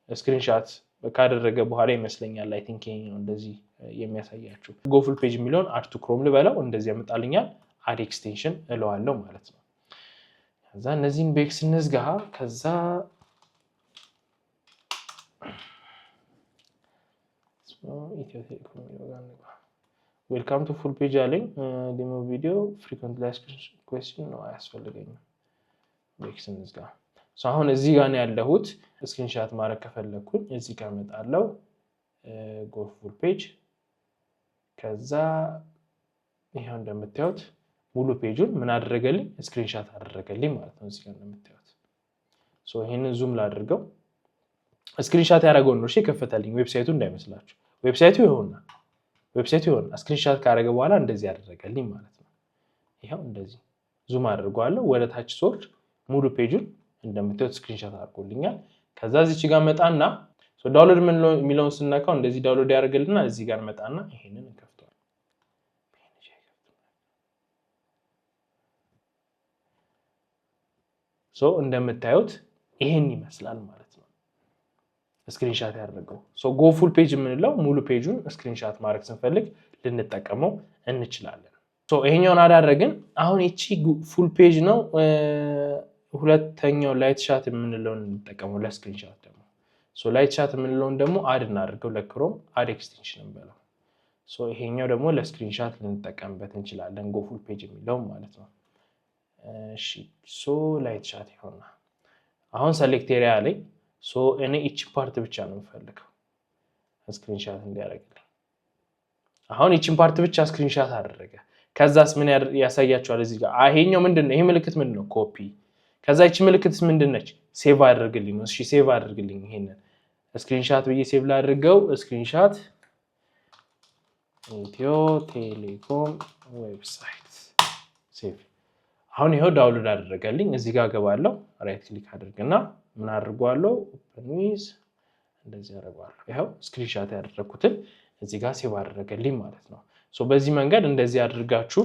ስክሪንሻት ካደረገ በኋላ ይመስለኛል አይ ቲንክ ይሄኛው እንደዚህ የሚያሳያችሁ ጎ ፉል ፔጅ የሚለውን አድ ቱ ክሮም ልበለው እንደዚህ ያመጣልኛል። አድ ኤክስቴንሽን እለዋለሁ ማለት ነው። ከዛ እነዚህን ቤክስ እንዝጋ። ከዛ ዌልካም ቱ ፉል ፔጅ አለኝ። ዴሞ ቪዲዮ ፍሪኩዌንት አስክድ ኩዌስችን ነው አያስፈልገኝም። ቤክስ እንዝጋ። አሁን እዚህ ጋር ነው ያለሁት። ስክሪንሻት ማድረግ ከፈለኩኝ እዚህ ጋር እመጣለሁ። ጎ ፉል ፔጅ ከዛ ይሄው እንደምታዩት ሙሉ ፔጁን ምን አደረገልኝ? ስክሪንሻት አደረገልኝ ማለት ነው። እዚህ ጋር እንደምታዩት ይሄንን ዙም ላድርገው። ስክሪንሻት ያደረገው ነው እሺ ከፈተልኝ። ዌብሳይቱ እንዳይመስላችሁ ዌብሳይቱ ይሆንና ስክሪንሻት ካደረገ በኋላ እንደዚህ ያደረገልኝ ማለት ነው። ይሄው እንደዚህ ዙም አድርጓለሁ ወደ ታች ሶርድ ሙሉ ፔጁን እንደምታዩት ስክሪንሻት አድርጎልኛል። ከዛ እዚች ጋር መጣና ዳውንሎድ የሚለውን ስነካው እንደዚህ ዳውንሎድ ያደርግልና እዚህ ጋር መጣና ይሄንን እንከፍተዋለን። እንደምታዩት ይሄን ይመስላል ማለት ነው ስክሪንሻት ያደረገው። ጎ ፉል ፔጅ የምንለው ሙሉ ፔጁን ስክሪንሻት ማድረግ ስንፈልግ ልንጠቀመው እንችላለን። ይሄኛውን አዳረግን። አሁን እቺ ፉል ፔጅ ነው። ሁለተኛው ላይት ሻት የምንለውን እንጠቀመው ለስክሪንሻት ደግሞ። ላይት ሻት የምንለውን ደግሞ አድ እናድርገው ለክሮም አድ ኤክስቴንሽን እንበለው። ይሄኛው ደግሞ ለስክሪንሻት ልንጠቀምበት እንችላለን ጎ ፉል ፔጅ የሚለው ማለት ነው። እሺ ላይት ሻት ይሆናል። አሁን ሰሌክት ኤሪያ ላይ እኔ እቺ ፓርት ብቻ ነው የምፈልገው ስክሪንሻት እንዲያደርግልኝ። አሁን እቺን ፓርት ብቻ ስክሪንሻት አደረገ። ከዛስ ምን ያሳያችኋል እዚህ ጋር? ይሄኛው ምንድነው? ይሄ ምልክት ምንድነው? ኮፒ። ከዛ እቺ ምልክትስ ምንድነች? ሴቭ አድርግልኝ ነው። እሺ ሴቭ አድርግልኝ። ይሄንን ስክሪንሻት ብዬ ሴቭ ላድርገው። ስክሪንሻት ኢትዮ ቴሌኮም ዌብሳይት ሴቭ። አሁን ይሄው ዳውንሎድ አደረገልኝ። እዚህ ጋር ገባለሁ። ራይት ክሊክ አድርግና ምን አድርጓለሁ? ኦፕን ዊዝ እንደዚህ ያደርጋለሁ ይሄው ስክሪንሻት ያደረኩትን እዚህ ጋር ሴቭ አደረገልኝ ማለት ነው ሶ በዚህ መንገድ እንደዚህ አድርጋችሁ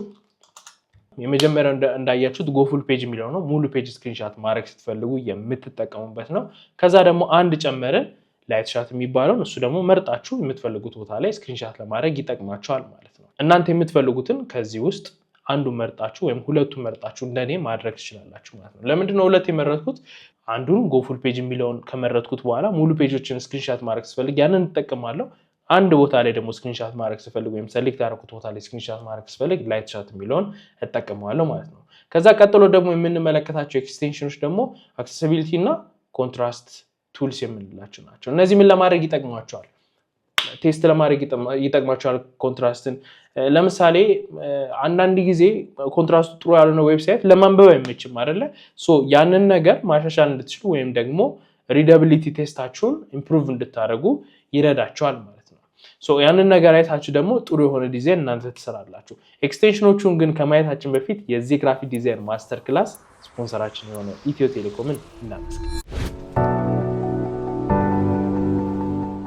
የመጀመሪያው እንዳያችሁት ጎፉል ፔጅ የሚለው ነው ሙሉ ፔጅ ስክሪንሻት ማድረግ ስትፈልጉ የምትጠቀሙበት ነው ከዛ ደግሞ አንድ ጨመረን ላይት ሻት የሚባለውን እሱ ደግሞ መርጣችሁ የምትፈልጉት ቦታ ላይ ስክሪንሻት ለማድረግ ይጠቅማችኋል ማለት ነው እናንተ የምትፈልጉትን ከዚህ ውስጥ አንዱ መርጣችሁ ወይም ሁለቱ መርጣችሁ እንደኔ ማድረግ ትችላላችሁ ማለት ነው ለምንድነው ሁለት የመረጥኩት አንዱን ጎፉል ፔጅ የሚለውን ከመረጥኩት በኋላ ሙሉ ፔጆችን ስክሪንሻት ማድረግ ስፈልግ ያንን እንጠቀማለሁ አንድ ቦታ ላይ ደግሞ ስክሪንሻት ማድረግ ስፈልግ ወይም ሴሌክት ያደረኩት ቦታ ላይ ስክሪንሻት ማድረግ ስፈልግ ላይት ሻት የሚለውን እጠቀማለሁ ማለት ነው ከዛ ቀጥሎ ደግሞ የምንመለከታቸው ኤክስቴንሽኖች ደግሞ አክሰሲቢሊቲ እና ኮንትራስት ቱልስ የምንላቸው ናቸው እነዚህ ምን ለማድረግ ይጠቅማቸዋል ቴስት ለማድረግ ይጠቅማቸዋል ኮንትራስትን ለምሳሌ አንዳንድ ጊዜ ኮንትራስቱ ጥሩ ያልሆነ ዌብሳይት ለማንበብ አይመችም አይደለ ሶ ያንን ነገር ማሻሻል እንድትችሉ ወይም ደግሞ ሪዳቢሊቲ ቴስታችሁን ኢምፕሩቭ እንድታደርጉ ይረዳቸዋል ማለት ነው ሶ ያንን ነገር አይታችሁ ደግሞ ጥሩ የሆነ ዲዛይን እናንተ ትሰራላችሁ ኤክስቴንሽኖቹን ግን ከማየታችን በፊት የዚህ ግራፊክ ዲዛይን ማስተር ክላስ ስፖንሰራችን የሆነ ኢትዮ ቴሌኮምን እናመስግን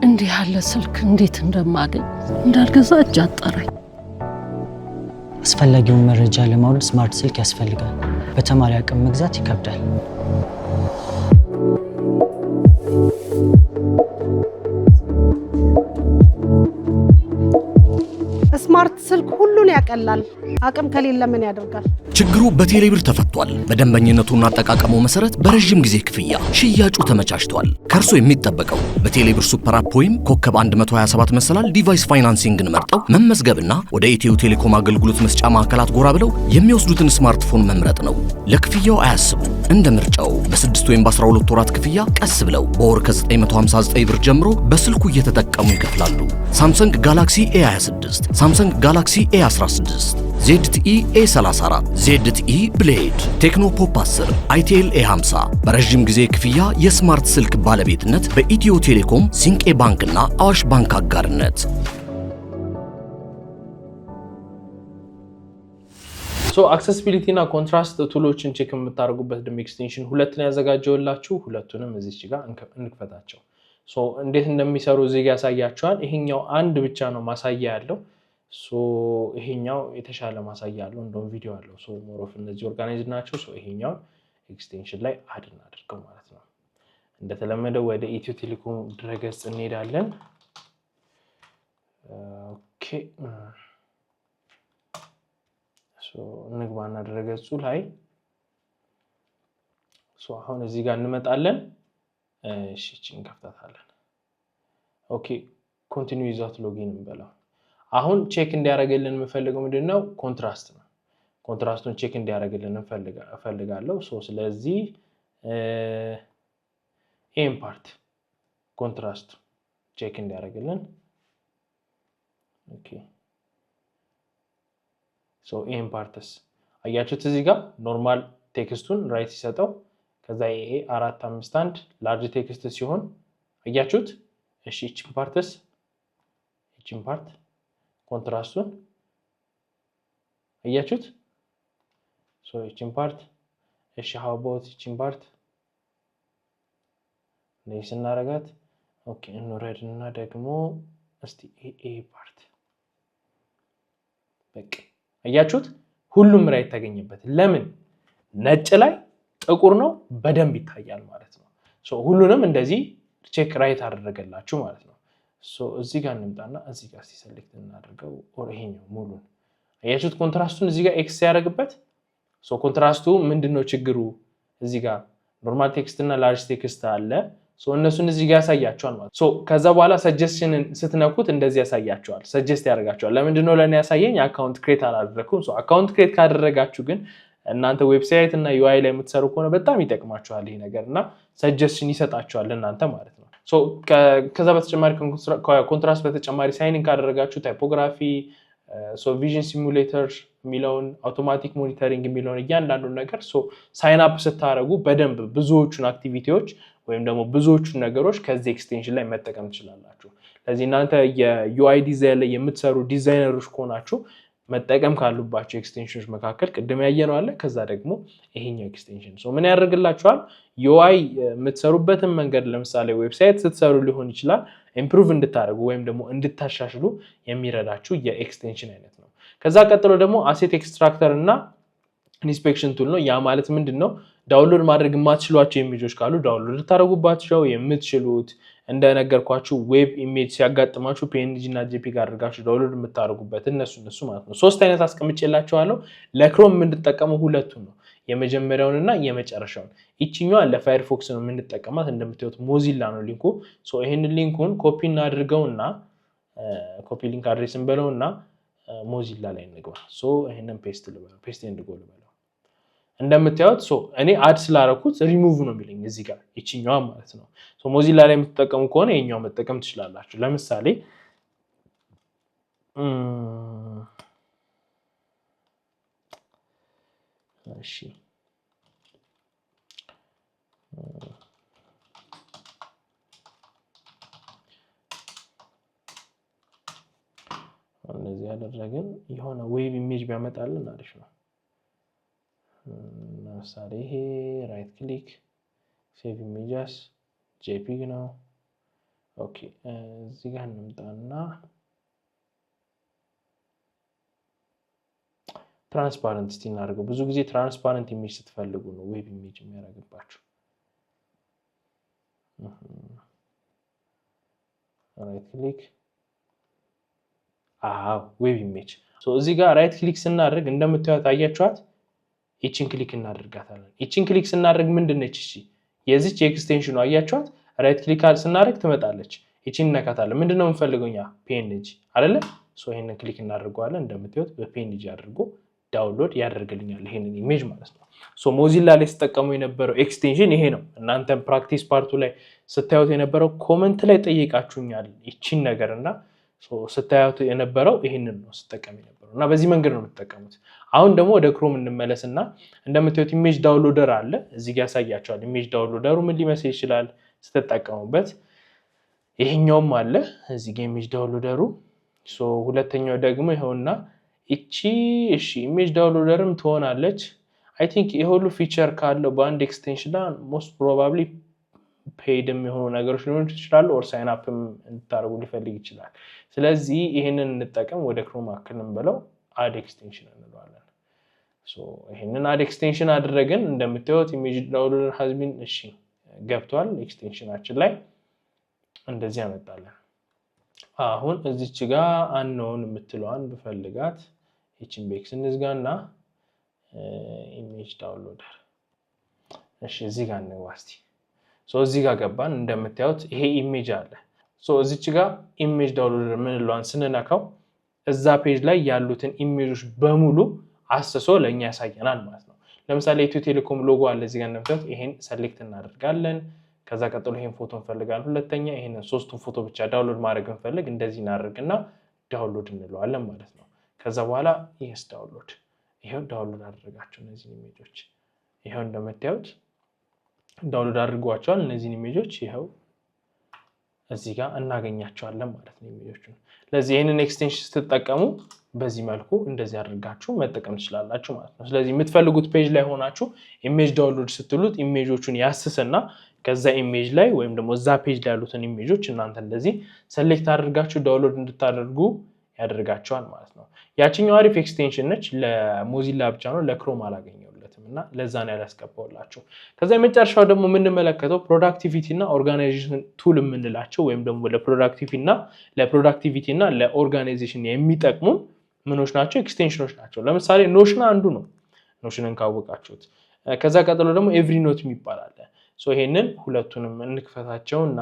እንዲህ ያለ ስልክ እንዴት እንደማገኝ እንዳልገዛ እጅ አጠረኝ አስፈላጊውን መረጃ ለማውረድ ስማርት ስልክ ያስፈልጋል በተማሪ አቅም መግዛት ይከብዳል ስማርት ስልክ ሁሉን ያቀላል አቅም ከሌለ ምን ያደርጋል ችግሩ በቴሌብር ተፈቷል በደንበኝነቱና አጠቃቀሙ መሰረት በረጅም ጊዜ ክፍያ ሽያጩ ተመቻችቷል ከርሶ የሚጠበቀው በቴሌብር ሱፐር አፕ ወይም ኮከብ 127 መሰላል ዲቫይስ ፋይናንሲንግን መርጠው መመዝገብና ወደ ኢትዮ ቴሌኮም አገልግሎት መስጫ ማዕከላት ጎራ ብለው የሚወስዱትን ስማርትፎን መምረጥ ነው ለክፍያው አያስቡ እንደ ምርጫው በ6 ወይም በ12 ወራት ክፍያ ቀስ ብለው በወር ከ959 ብር ጀምሮ በስልኩ እየተጠቀሙ ይከፍላሉ ሳምሰንግ ጋላክሲ A26 ሳምሰንግ ጋላክሲ A16 ZTE A34 ZTE ብሌድ ቴክኖ ፖፕ 10 ITL A50 በረጅም ጊዜ ክፍያ የስማርት ስልክ ባለቤትነት በኢትዮ ቴሌኮም ሲንቄ ባንክና አዋሽ ባንክ አጋርነት ሶ አክሰሲቢሊቲ እና ኮንትራስት ቱሎችን ቼክ የምታደርጉበት ደም ኤክስቴንሽን ሁለት ነው ያዘጋጀውላችሁ ሁለቱንም እዚህ ጋር እንክፈታቸው ሶ እንዴት እንደሚሰሩ እዚህ ጋር ያሳያችኋል ይሄኛው አንድ ብቻ ነው ማሳያ ያለው ሶ ይሄኛው የተሻለ ማሳያ ያለው እንደውም ቪዲዮ አለው ሶ ሞር ኦፍ እነዚህ ኦርጋናይዝድ ናቸው ሶ ይሄኛው ኤክስቴንሽን ላይ አድ እናድርገው ማለት ነው እንደተለመደው ወደ ኢትዮ ቴሌኮም ድረገጽ እንሄዳለን ኦኬ ሶ እንግባና ድረገጹ ላይ ሶ አሁን እዚህ ጋር እንመጣለን እሺ እቺን ከፍታታለን ኦኬ ኮንቲኒው ዊዛውት ሎጊን እንበለው አሁን ቼክ እንዲያደርግልን የምፈልገው ምንድነው ኮንትራስት ነው ኮንትራስቱን ቼክ እንዲያደርግልን እፈልጋለሁ ሶ ስለዚህ ኤም ፓርት ኮንትራስት ቼክ እንዲያደርግልን ኦኬ ሶ ኤም ፓርትስ አያችሁት እዚህ ጋር ኖርማል ቴክስቱን ራይት ሲሰጠው ከዛ ይሄ 451 ላርጅ ቴክስት ሲሆን አያችሁት እሺ እቺን ፓርትስ እቺን ፓርት ኮንትራስቱን አያችሁት ሶ እቺን ፓርት እሺ how about እቺን ፓርት ነይስ እናረጋት ኦኬ እንወረድና ደግሞ እስቲ ኤ ፓርት በቃ አያችሁት ሁሉም ራይት ተገኘበት ለምን ነጭ ላይ ጥቁር ነው በደንብ ይታያል ማለት ነው ሶ ሁሉንም እንደዚህ ቼክ ራይት አደረገላችሁ ማለት ነው ሶ እዚህ ጋር እንምጣና እዚህ ጋር ሲሰሌክት እናደርገው ኦር ይሄኛው ሙሉን አያችሁት ኮንትራስቱን እዚህ ጋር ኤክስ ያደርግበት ሶ ኮንትራስቱ ምንድነው ችግሩ እዚህ ጋር ኖርማል ቴክስት እና ላርጅ ቴክስት አለ ሶ እነሱን እዚህ ጋር ያሳያቸዋል ማለት ሶ ከዛ በኋላ ሰጀስሽንን ስትነኩት እንደዚህ ያሳያቸዋል ሰጀስት ያደርጋቸዋል ለምንድነው ለኔ ያሳየኝ አካውንት ክሬት አላደረኩም ሶ አካውንት ክሬት ካደረጋችሁ ግን እናንተ ዌብሳይት እና ዩአይ ላይ የምትሰሩ ከሆነ በጣም ይጠቅማችኋል ይሄ ነገርና ሰጀስሽን ይሰጣችኋል እናንተ ማለት ነው ሶ ከዛ በተጨማሪ ኮንትራስት በተጨማሪ ሳይኒንግ ካደረጋችሁ ታይፖግራፊ ሶ ቪዥን ሲሙሌተር የሚለውን አውቶማቲክ ሞኒተሪንግ የሚለውን እያንዳንዱ ነገር ሶ ሳይን አፕ ስታደርጉ በደንብ ብዙዎቹን አክቲቪቲዎች ወይም ደግሞ ብዙዎቹን ነገሮች ከዚህ ኤክስቴንሽን ላይ መጠቀም ትችላላችሁ ለዚህ እናንተ የዩአይ ዲዛይን ላይ የምትሰሩ ዲዛይነሮች ከሆናችሁ መጠቀም ካሉባቸው ኤክስቴንሽኖች መካከል ቅድም ያየነው አለ ከዛ ደግሞ ይሄኛው ኤክስቴንሽን ምን ያደርግላችኋል UI የምትሰሩበትን መንገድ ለምሳሌ ዌብሳይት ስትሰሩ ሊሆን ይችላል ኢምፕሩቭ እንድታደርጉ ወይም ደግሞ እንድታሻሽሉ የሚረዳችሁ የኤክስቴንሽን አይነት ነው ከዛ ቀጥሎ ደግሞ አሴት ኤክስትራክተር እና ኢንስፔክሽን ቱል ነው ያ ማለት ምንድነው ዳውንሎድ ማድረግ የማትችሏቸው ኢሜጆች ካሉ ዳውንሎድ ልታደርጉባቸው የምትችሉት እንደነገርኳችሁ ዌብ ኢሜጅ ሲያጋጥማችሁ PNG እና JPG አድርጋችሁ ዳውንሎድ የምታደርጉበት እነሱ ማለት ነው ሶስት አይነት አስቀምጬላችኋለሁ ለክሮም የምንጠቀመው ሁለቱን ነው የመጀመሪያውንና የመጨረሻውን እቺኛዋ ለፋየርፎክስ ነው የምንጠቀማት እንደምታዩት ሞዚላ ነው ሊንኩ ይሄንን ሊንኩን ኮፒ እናድርገውና ኮፒ ሊንክ አድሬስ እንበለውና ሞዚላ ላይ እንግባ ይሄንን ፔስት ኤንድ ጎ ልበለው እንደምታዩት እኔ አድ ስላደረኩት ሪሙቭ ነው የሚለኝ እዚህ ጋር እቺኛዋ ማለት ነው ሞዚላ ላይ የምትጠቀሙ ከሆነ ይሄኛው መጠቀም ትችላላችሁ ለምሳሌ እሺ እንደዚህ ያደረግን የሆነ ዌብ ኢሜጅ ቢያመጣልን አሪፍ ነው ለምሳሌ ይሄ ራይት ክሊክ ሴቭ ኢሜጅስ JPG ነው ኦኬ እዚህ ጋር እንምጣና ትራንስፓረንት እስቲ እናድርገው ብዙ ጊዜ ትራንስፓረንት ኢሜጅ ስትፈልጉ ነው ዌብ ኢሜጅ የሚያደርግባችሁ ራይት ክሊክ ዌብ ኢሜጅ እዚህ ጋር ራይት ክሊክ ስናደርግ እንደምታዩት አያችኋት እቺን ክሊክ እናደርጋታለን እቺን ክሊክ ስናደርግ ምንድነች እሺ የዚች ኤክስቴንሽኑ አያችኋት ራይት ክሊክ ስናደርግ ትመጣለች እቺን ነካታለን ምንድነው የምንፈልገውኛ PNG አይደለ ይሄንን ክሊክ እናደርገዋለን እንደምታዩት በPNG አድርጎ ዳውንሎድ ያደርግልኛል ይሄንን ኢሜጅ ማለት ነው ሞዚላ ላይ ተጠቀሙ የነበረው ኤክስቴንሽን ይሄ ነው እናንተ ፕራክቲስ ፓርቱ ላይ ስታዩት የነበረው ኮሜንት ላይ ጠይቃችሁኛል እቺን ነገርና ስታዩት የነበረው ይሄንን ነው ተጠቀሙ የነበረውና በዚህ መንገድ ነው የምትጠቀሙት አሁን ደግሞ ወደ ክሮም እንመለስና እንደምታዩት ኢሜጅ ዳውንሎደር አለ እዚህ ጋር ያሳያችኋል ኢሜጅ ዳውንሎደሩ ምን ሊመስል ይችላል ስትጠቀሙበት ይሄኛውም አለ እዚህ ጋር ኢሜጅ ዳውንሎደሩ ሁለተኛው ደግሞ ይሄውና እቺ እሺ ኢሜጅ ዳውንሎደርም ትሆናለች አይ ቲንክ የሁሉ ፊቸር ካለው በአንድ ኤክስቴንሽን ላይ ሞስት ፕሮባብሊ ፔድም የሆኑ ነገሮች ሊሆኑ ይችላሉ ኦር ሳይን አፕም እንድታደርጉ ሊፈልግ ይችላል ስለዚህ ይሄንን እንጠቀም ወደ ክሮም አክልን ብለው አድ ኤክስቴንሽን እንለዋለን ይሄንን አድ ኤክስቴንሽን አድርገን እንደምታዩት ኢሜጅ ዳውንሎደር has been እሺ ገብቷል ኤክስቴንሽናችን ላይ እንደዚህ ያመጣለን አሁን እዚች ጋር አንኖን የምትለዋን በፈልጋት እቺን ቤክስ እንዝጋና ኢሜጅ ዳውንሎደር እሺ እዚህ ጋር እንዋስቲ እዚህ ጋር ገባን እንደምታዩት ይሄ ኢሜጅ አለ እዚች ጋር ኢሜጅ ዳውንሎደር ምንለዋን ስንነካው እዛ ፔጅ ላይ ያሉትን ኢሜጆች በሙሉ አሰሶ ለኛ ያሳየናል ማለት ነው ለምሳሌ ኢትዮ ቴሌኮም ሎጎ አለ እዚህ ጋር እንደምታዩት ይሄን ሰሌክት እናደርጋለን ከዛ ቀጥሎ ይሄን ፎቶ እንፈልጋለን ሁለተኛ ይሄንን ሶስቱን ፎቶ ብቻ ዳውንሎድ ማድረግ እንፈልግ እንደዚህ እናደርግና ዳውንሎድ እንለዋለን ማለት ነው ከዛ በኋላ ይሄስ ዳውንሎድ ይሄው ዳውንሎድ አድርጋቸው እነዚህ ኢሜጆች ይሄው እንደምታዩት ዳውንሎድ አድርጓቸዋል እነዚህ ኢሜጆች ይሄው እዚህ ጋር እናገኛቸዋለን ማለት ነው ኢሜጆቹን ለዚህ ይሄንን ኤክስቴንሽን ስትጠቀሙ በዚህ መልኩ እንደዚህ አድርጋችሁ መጠቀም ትችላላችሁ ማለት ነው ስለዚህ የምትፈልጉት ፔጅ ላይ ሆናችሁ ኢሜጅ ዳውንሎድ ስትሉት ኢሜጆቹን ያስስና ከዛ ኢሜጅ ላይ ወይም ደግሞ እዛ ፔጅ ላይ ያሉትን ኢሜጆች እናንተ እንደዚህ ሰሌክት አድርጋችሁ ዳውንሎድ እንድታደርጉ ያደርጋቸዋል ማለት ነው ያቺኛው አሪፍ ኤክስቴንሽን ነች ለሞዚላ ብቻ ነው ለክሮም አላገኘውለትም እና ለዛ ነው ያላስቀባውላችሁ ከዛ የመጨረሻው ደግሞ የምንመለከተው ፕሮዳክቲቪቲ እና ኦርጋናይዜሽን ቱል የምንላቸው ወይም ደግሞ ለፕሮዳክቲቪቲ እና ለኦርጋናይዜሽን የሚጠቅሙ ምኖች ናቸው ኤክስቴንሽኖች ናቸው ለምሳሌ ኖሽን አንዱ ነው ኖሽንን ካወቃችሁት ከዛ ቀጥሎ ደግሞ ኤቭሪኖት የሚባል አለ ይሄንን ሁለቱንም እንክፈታቸውና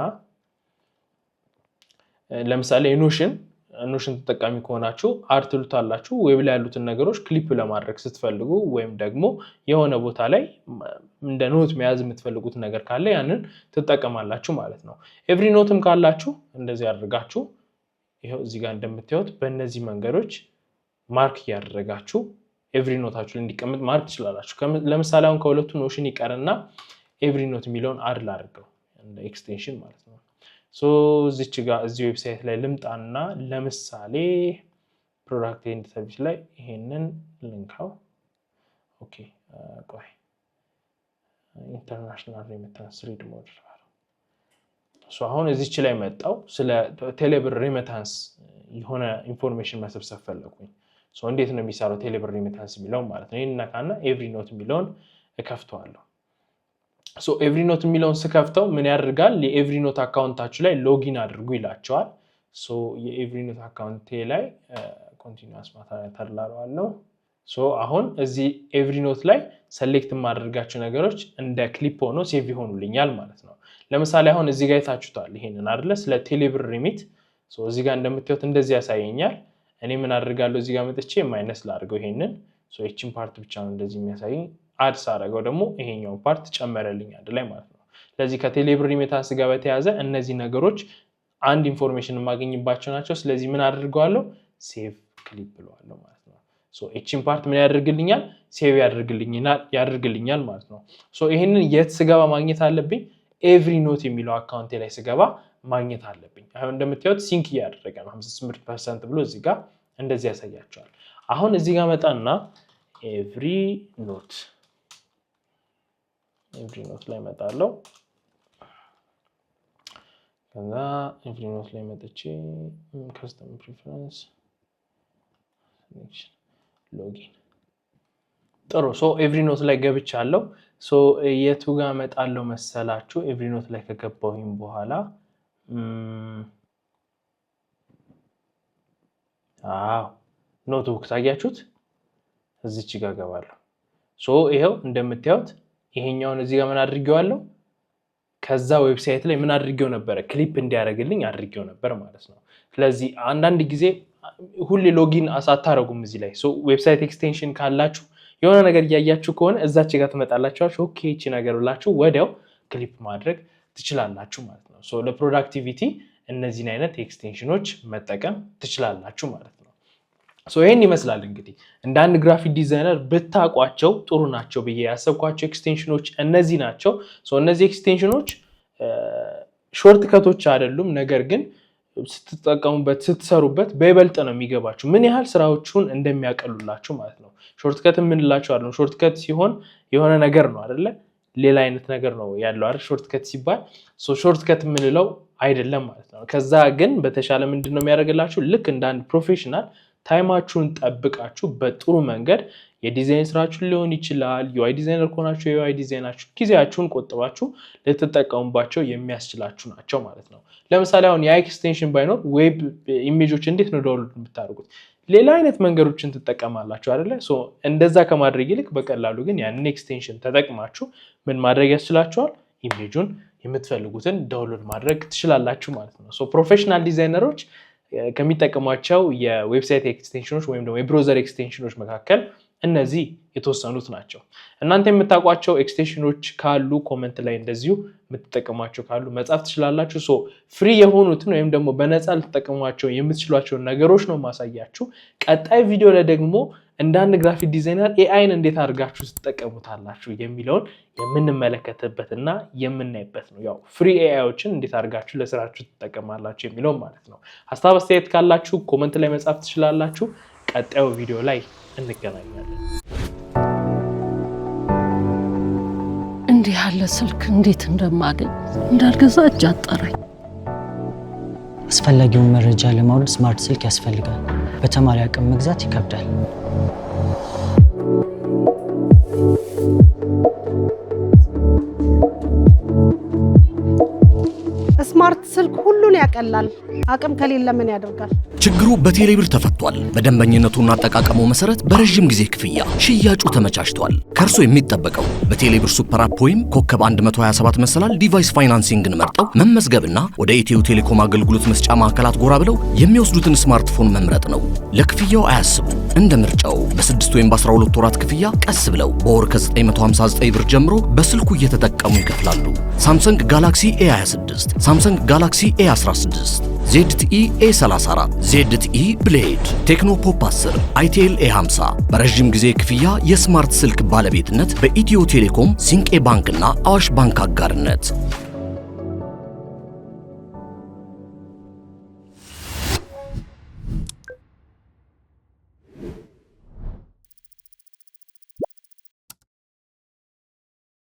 ለምሳሌ ኖሽን ተጠቃሚ ከሆናችሁ አድ ትሉታላችሁ ዌብ ላይ ያሉትን ነገሮች ክሊፕ ለማድረግ ስትፈልጉ ወይም ደግሞ የሆነ ቦታ ላይ እንደ ኖት መያዝ የምትፈልጉት ነገር ካለ ያንን ትጠቀማላችሁ ማለት ነው ኤቭሪኖትም ካላችሁ እንደዚህ አድርጋችሁ ይሄው እዚህ ጋር እንደምታዩት በእነዚህ መንገዶች ማርክ ያደረጋችሁ ኤቭሪኖታችሁ እንዲቀመጥ ማርክ ትችላላችሁ ለምሳሌ አሁን ከሁለቱ ኖሽን ይቀርና ኤቭሪኖት የሚለውን አድ ላድርገው እንደ ኤክስቴንሽን ማለት ነው እዚች ጋር እዚህ ዌብሳይት ላይ ልምጣና ለምሳሌ ፕሮዳክት ኤንድ ሰርቪስ ላይ ይሄንን ልንካው ኦኬ ቆይ ኢንተርናሽናል ሬሚታንስ ሪድ ሞድ ሶ አሁን እዚች ላይ መጣው ስለ ቴሌብር ሬሚታንስ የሆነ ኢንፎርሜሽን መሰብሰብ ፈለኩኝ ሶ እንዴት ነው የሚሰራው ቴሌብር ሬሚታንስ የሚለው ማለት ነው ይሄንናካና ኤቭሪ ኖት የሚለውን እከፍተዋለሁ ሶ ኤቭሪ ኖት የሚለውን ስከፍተው ምን ያደርጋል የኤቭሪ ኖት አካውንታችሁ ላይ ሎጊን አድርጉ ይላችኋል ሶ የኤቭሪ ኖት አካውንቴ ላይ ኮንቲኒዩስ ማታተርላለው ሶ አሁን እዚህ ኤቭሪ ኖት ላይ ሴሌክት ማድረጋቸው ነገሮች እንደ ክሊፕ ሆኖ ሴቭ ይሆኑልኛል ማለት ነው ለምሳሌ አሁን እዚህ ጋር ታችሁታል ይሄንን አይደለ ስለ ቴሌብር ሪሚት ሶ እዚህ ጋር እንደምታዩት እንደዚህ ያሳየኛል እኔ ምን አድርጋለሁ እዚህ ጋር መጥቼ ማይነስ ላድርገው ይሄንን ሶ እቺን ፓርት ብቻ ነው እንደዚህ የሚያሳየኝ አድስ አደረገው ደግሞ ይሄኛው ፓርት ጨመረልኝ አይደል ማለት ነው ስለዚህ ከቴሌብር ሪሚታንስ ጋር በተያያዘ እነዚህ ነገሮች አንድ ኢንፎርሜሽን ማግኝባቸው ናቸው ስለዚህ ምን አድርገዋለሁ ሴቭ ክሊፕ ብለዋለሁ ማለት ነው ሶ እቺን ፓርት ምን ያደርግልኛል ሴቭ ያደርግልኛል ማለት ነው ሶ ይሄንን የት ስገባ ማግኘት አለብኝ ኤቭሪ ኖት የሚለው አካውንቴ ላይ ስገባ ማግኘት አለብኝ አሁን እንደምታዩት ሲንክ ያደረገ ነው 58% ብሎ እዚህ ጋር እንደዚህ ያሳያቸዋል አሁን እዚህ ጋር መጣና ኤቭሪ ኖት ላይ መጣለው ከዛ ኤቭሪ ኖት ላይ መጥቼ ከስተም ፕሪፈረንስ ሴሌክሽን ሎጊን ጥሩ ሶ ኤቭሪ ኖት ላይ ገብቻለሁ ሶ የቱ ጋር መጣለው መሰላችሁ ኤቭሪ ኖት ላይ ከገባሁኝ በኋላ ኖትቡክ ታያችሁት እዚች ጋር ገባለሁ ሶ ይሄው እንደምታዩት ይሄኛውን እዚህ ጋር ምን አድርጌዋለሁ ከዛ ዌብሳይት ላይ ምን አድርጌው ነበር ክሊፕ እንዲያደርግልኝ አድርጌው ነበር ማለት ነው ስለዚህ አንዳንድ ጊዜ ሁሌ ሎጊን አሳታረጉም እዚህ ላይ ሶ ዌብሳይት ኤክስቴንሽን ካላችሁ የሆነ ነገር ያያያችሁ ከሆነ እዛች ጋር ተመጣላችሁ ኦኬ እቺ ነገር ብላችሁ ወዲያው ክሊፕ ማድረግ ትችላላችሁ ማለት ነው ሶ ለፕሮዳክቲቪቲ እነዚህን አይነት ኤክስቴንሽኖች መጠቀም ትችላላችሁ ማለት ነው ሶ ይሄን ይመስላል እንግዲህ እንደ አንድ ግራፊክ ዲዛይነር ብታቋቸው ጥሩ ናቸው ብዬ ያሰብኳቸው ኤክስቴንሽኖች እነዚህ ናቸው ሶ እነዚህ ኤክስቴንሽኖች ሾርት ከቶች አይደሉም ነገር ግን ስትጠቀሙበት ስትሰሩበት በይበልጥ ነው የሚገባችሁ ምን ያህል ስራዎችን እንደሚያቀሉላችሁ ማለት ነው ሾርት ከት ምንላችሁ አይደል ሾርት ከት ሲሆን የሆነ ነገር ነው አይደለ ሌላ አይነት ነገር ነው ያለው አይደል ሾርት ከት ሲባል ሶ ሾርት ከት ምንለው አይደለም ማለት ነው ከዛ ግን በተሻለ ምንድነው የሚያደርግላችሁ ልክ እንደ አንድ ፕሮፌሽናል ታይማችሁን ጠብቃችሁ በጥሩ መንገድ የዲዛይን ስራችሁን ሊሆን ይችላል ዩአይ ዲዛይነር ከሆናችሁ የዩአይ ዲዛይናችሁ ጊዜያችሁን ቆጥባችሁ ልትጠቀሙባቸው የሚያስችላችሁ ናቸው ማለት ነው ለምሳሌ አሁን ያ ኤክስቴንሽን ባይኖር ዌብ ኢሜጆች እንዴት ነው ዳውንሎድ የምታደርጉት ሌላ አይነት መንገዶችን ትጠቀማላችሁ አይደለ ሶ እንደዛ ከማድረግ ይልቅ በቀላሉ ግን ያንን ኤክስቴንሽን ተጠቅማችሁ ምን ማድረግ ያስችላችኋል ኢሜጁን የምትፈልጉትን ዳውንሎድ ማድረግ ትችላላችሁ ማለት ነው ሶ ፕሮፌሽናል ዲዛይነሮች ከሚጠቀሟቸው የዌብሳይት ኤክስቴንሽኖች ወይም ደግሞ የብራውዘር ኤክስቴንሽኖች መካከል እነዚህ የተወሰኑት ናቸው እናንተ የምታውቋቸው ኤክስቴንሽኖች ካሉ ኮሜንት ላይ እንደዚሁ የምትጠቀሟቸው ካሉ መጻፍ ትችላላችሁ ሶ ፍሪ የሆኑትን ወይም ደግሞ በነፃ ልትጠቀሟቸው የምትችሏቸው ነገሮች ነው ማሳያችሁ ቀጣይ ቪዲዮ ላይ ደግሞ እንደ አንድ ግራፊክ ዲዛይነር ኤአይን እንዴት አድርጋችሁ ትጠቀሙታላችሁ የሚለውን የምንመለከትበትና የምናይበት ነው ያው ፍሪ ኤአይዎችን እንዴት አድርጋችሁ ለስራችሁ ትጠቀማላችሁ የሚለው ማለት ነው ሐሳብ አስተያየት ካላችሁ ኮሜንት ላይ መጻፍ ትችላላችሁ ቀጣዩ ቪዲዮ ላይ እንገናኛለን እንዲህ ያለ ስልክ እንዴት እንደማገኝ እንዳልገዛ እጅ አጠረኝ አስፈላጊውን መረጃ ለማውረድ ስማርት ስልክ ያስፈልጋል በተማሪ አቅም መግዛት ይከብዳል ስማርት ስልክ ሁሉን ያቀላል አቅም ከሌለ ምን ያደርጋል ችግሩ በቴሌብር ተፈቷል በደንበኝነቱና አጠቃቀሙ መሰረት በረጅም ጊዜ ክፍያ ሽያጩ ተመቻችቷል ከርሶ የሚጠበቀው በቴሌብር ሱፐር አፕ ወይም ኮከብ 127 መሰላል ዲቫይስ ፋይናንሲንግን መርጠው መመዝገብና ወደ ኢትዮ ቴሌኮም አገልግሎት መስጫ ማዕከላት ጎራ ብለው የሚወስዱትን ስማርትፎን መምረጥ ነው ለክፍያው አያስቡ እንደ ምርጫው በ6 ወይም በ12 ወራት ክፍያ ቀስ ብለው በወር ከ959 ብር ጀምሮ በስልኩ እየተጠቀሙ ይከፍላሉ ሳምሰንግ ጋላክሲ A26 ሳምሰንግ ጋላክሲ A16 ZTE A34 ZTE ብሌድ ቴክኖ ፖፕ 10 አይቴል A50 በረጅም ጊዜ ክፍያ የስማርት ስልክ ባለቤትነት በኢትዮ ቴሌኮም ሲንቄ ባንክና አዋሽ ባንክ አጋርነት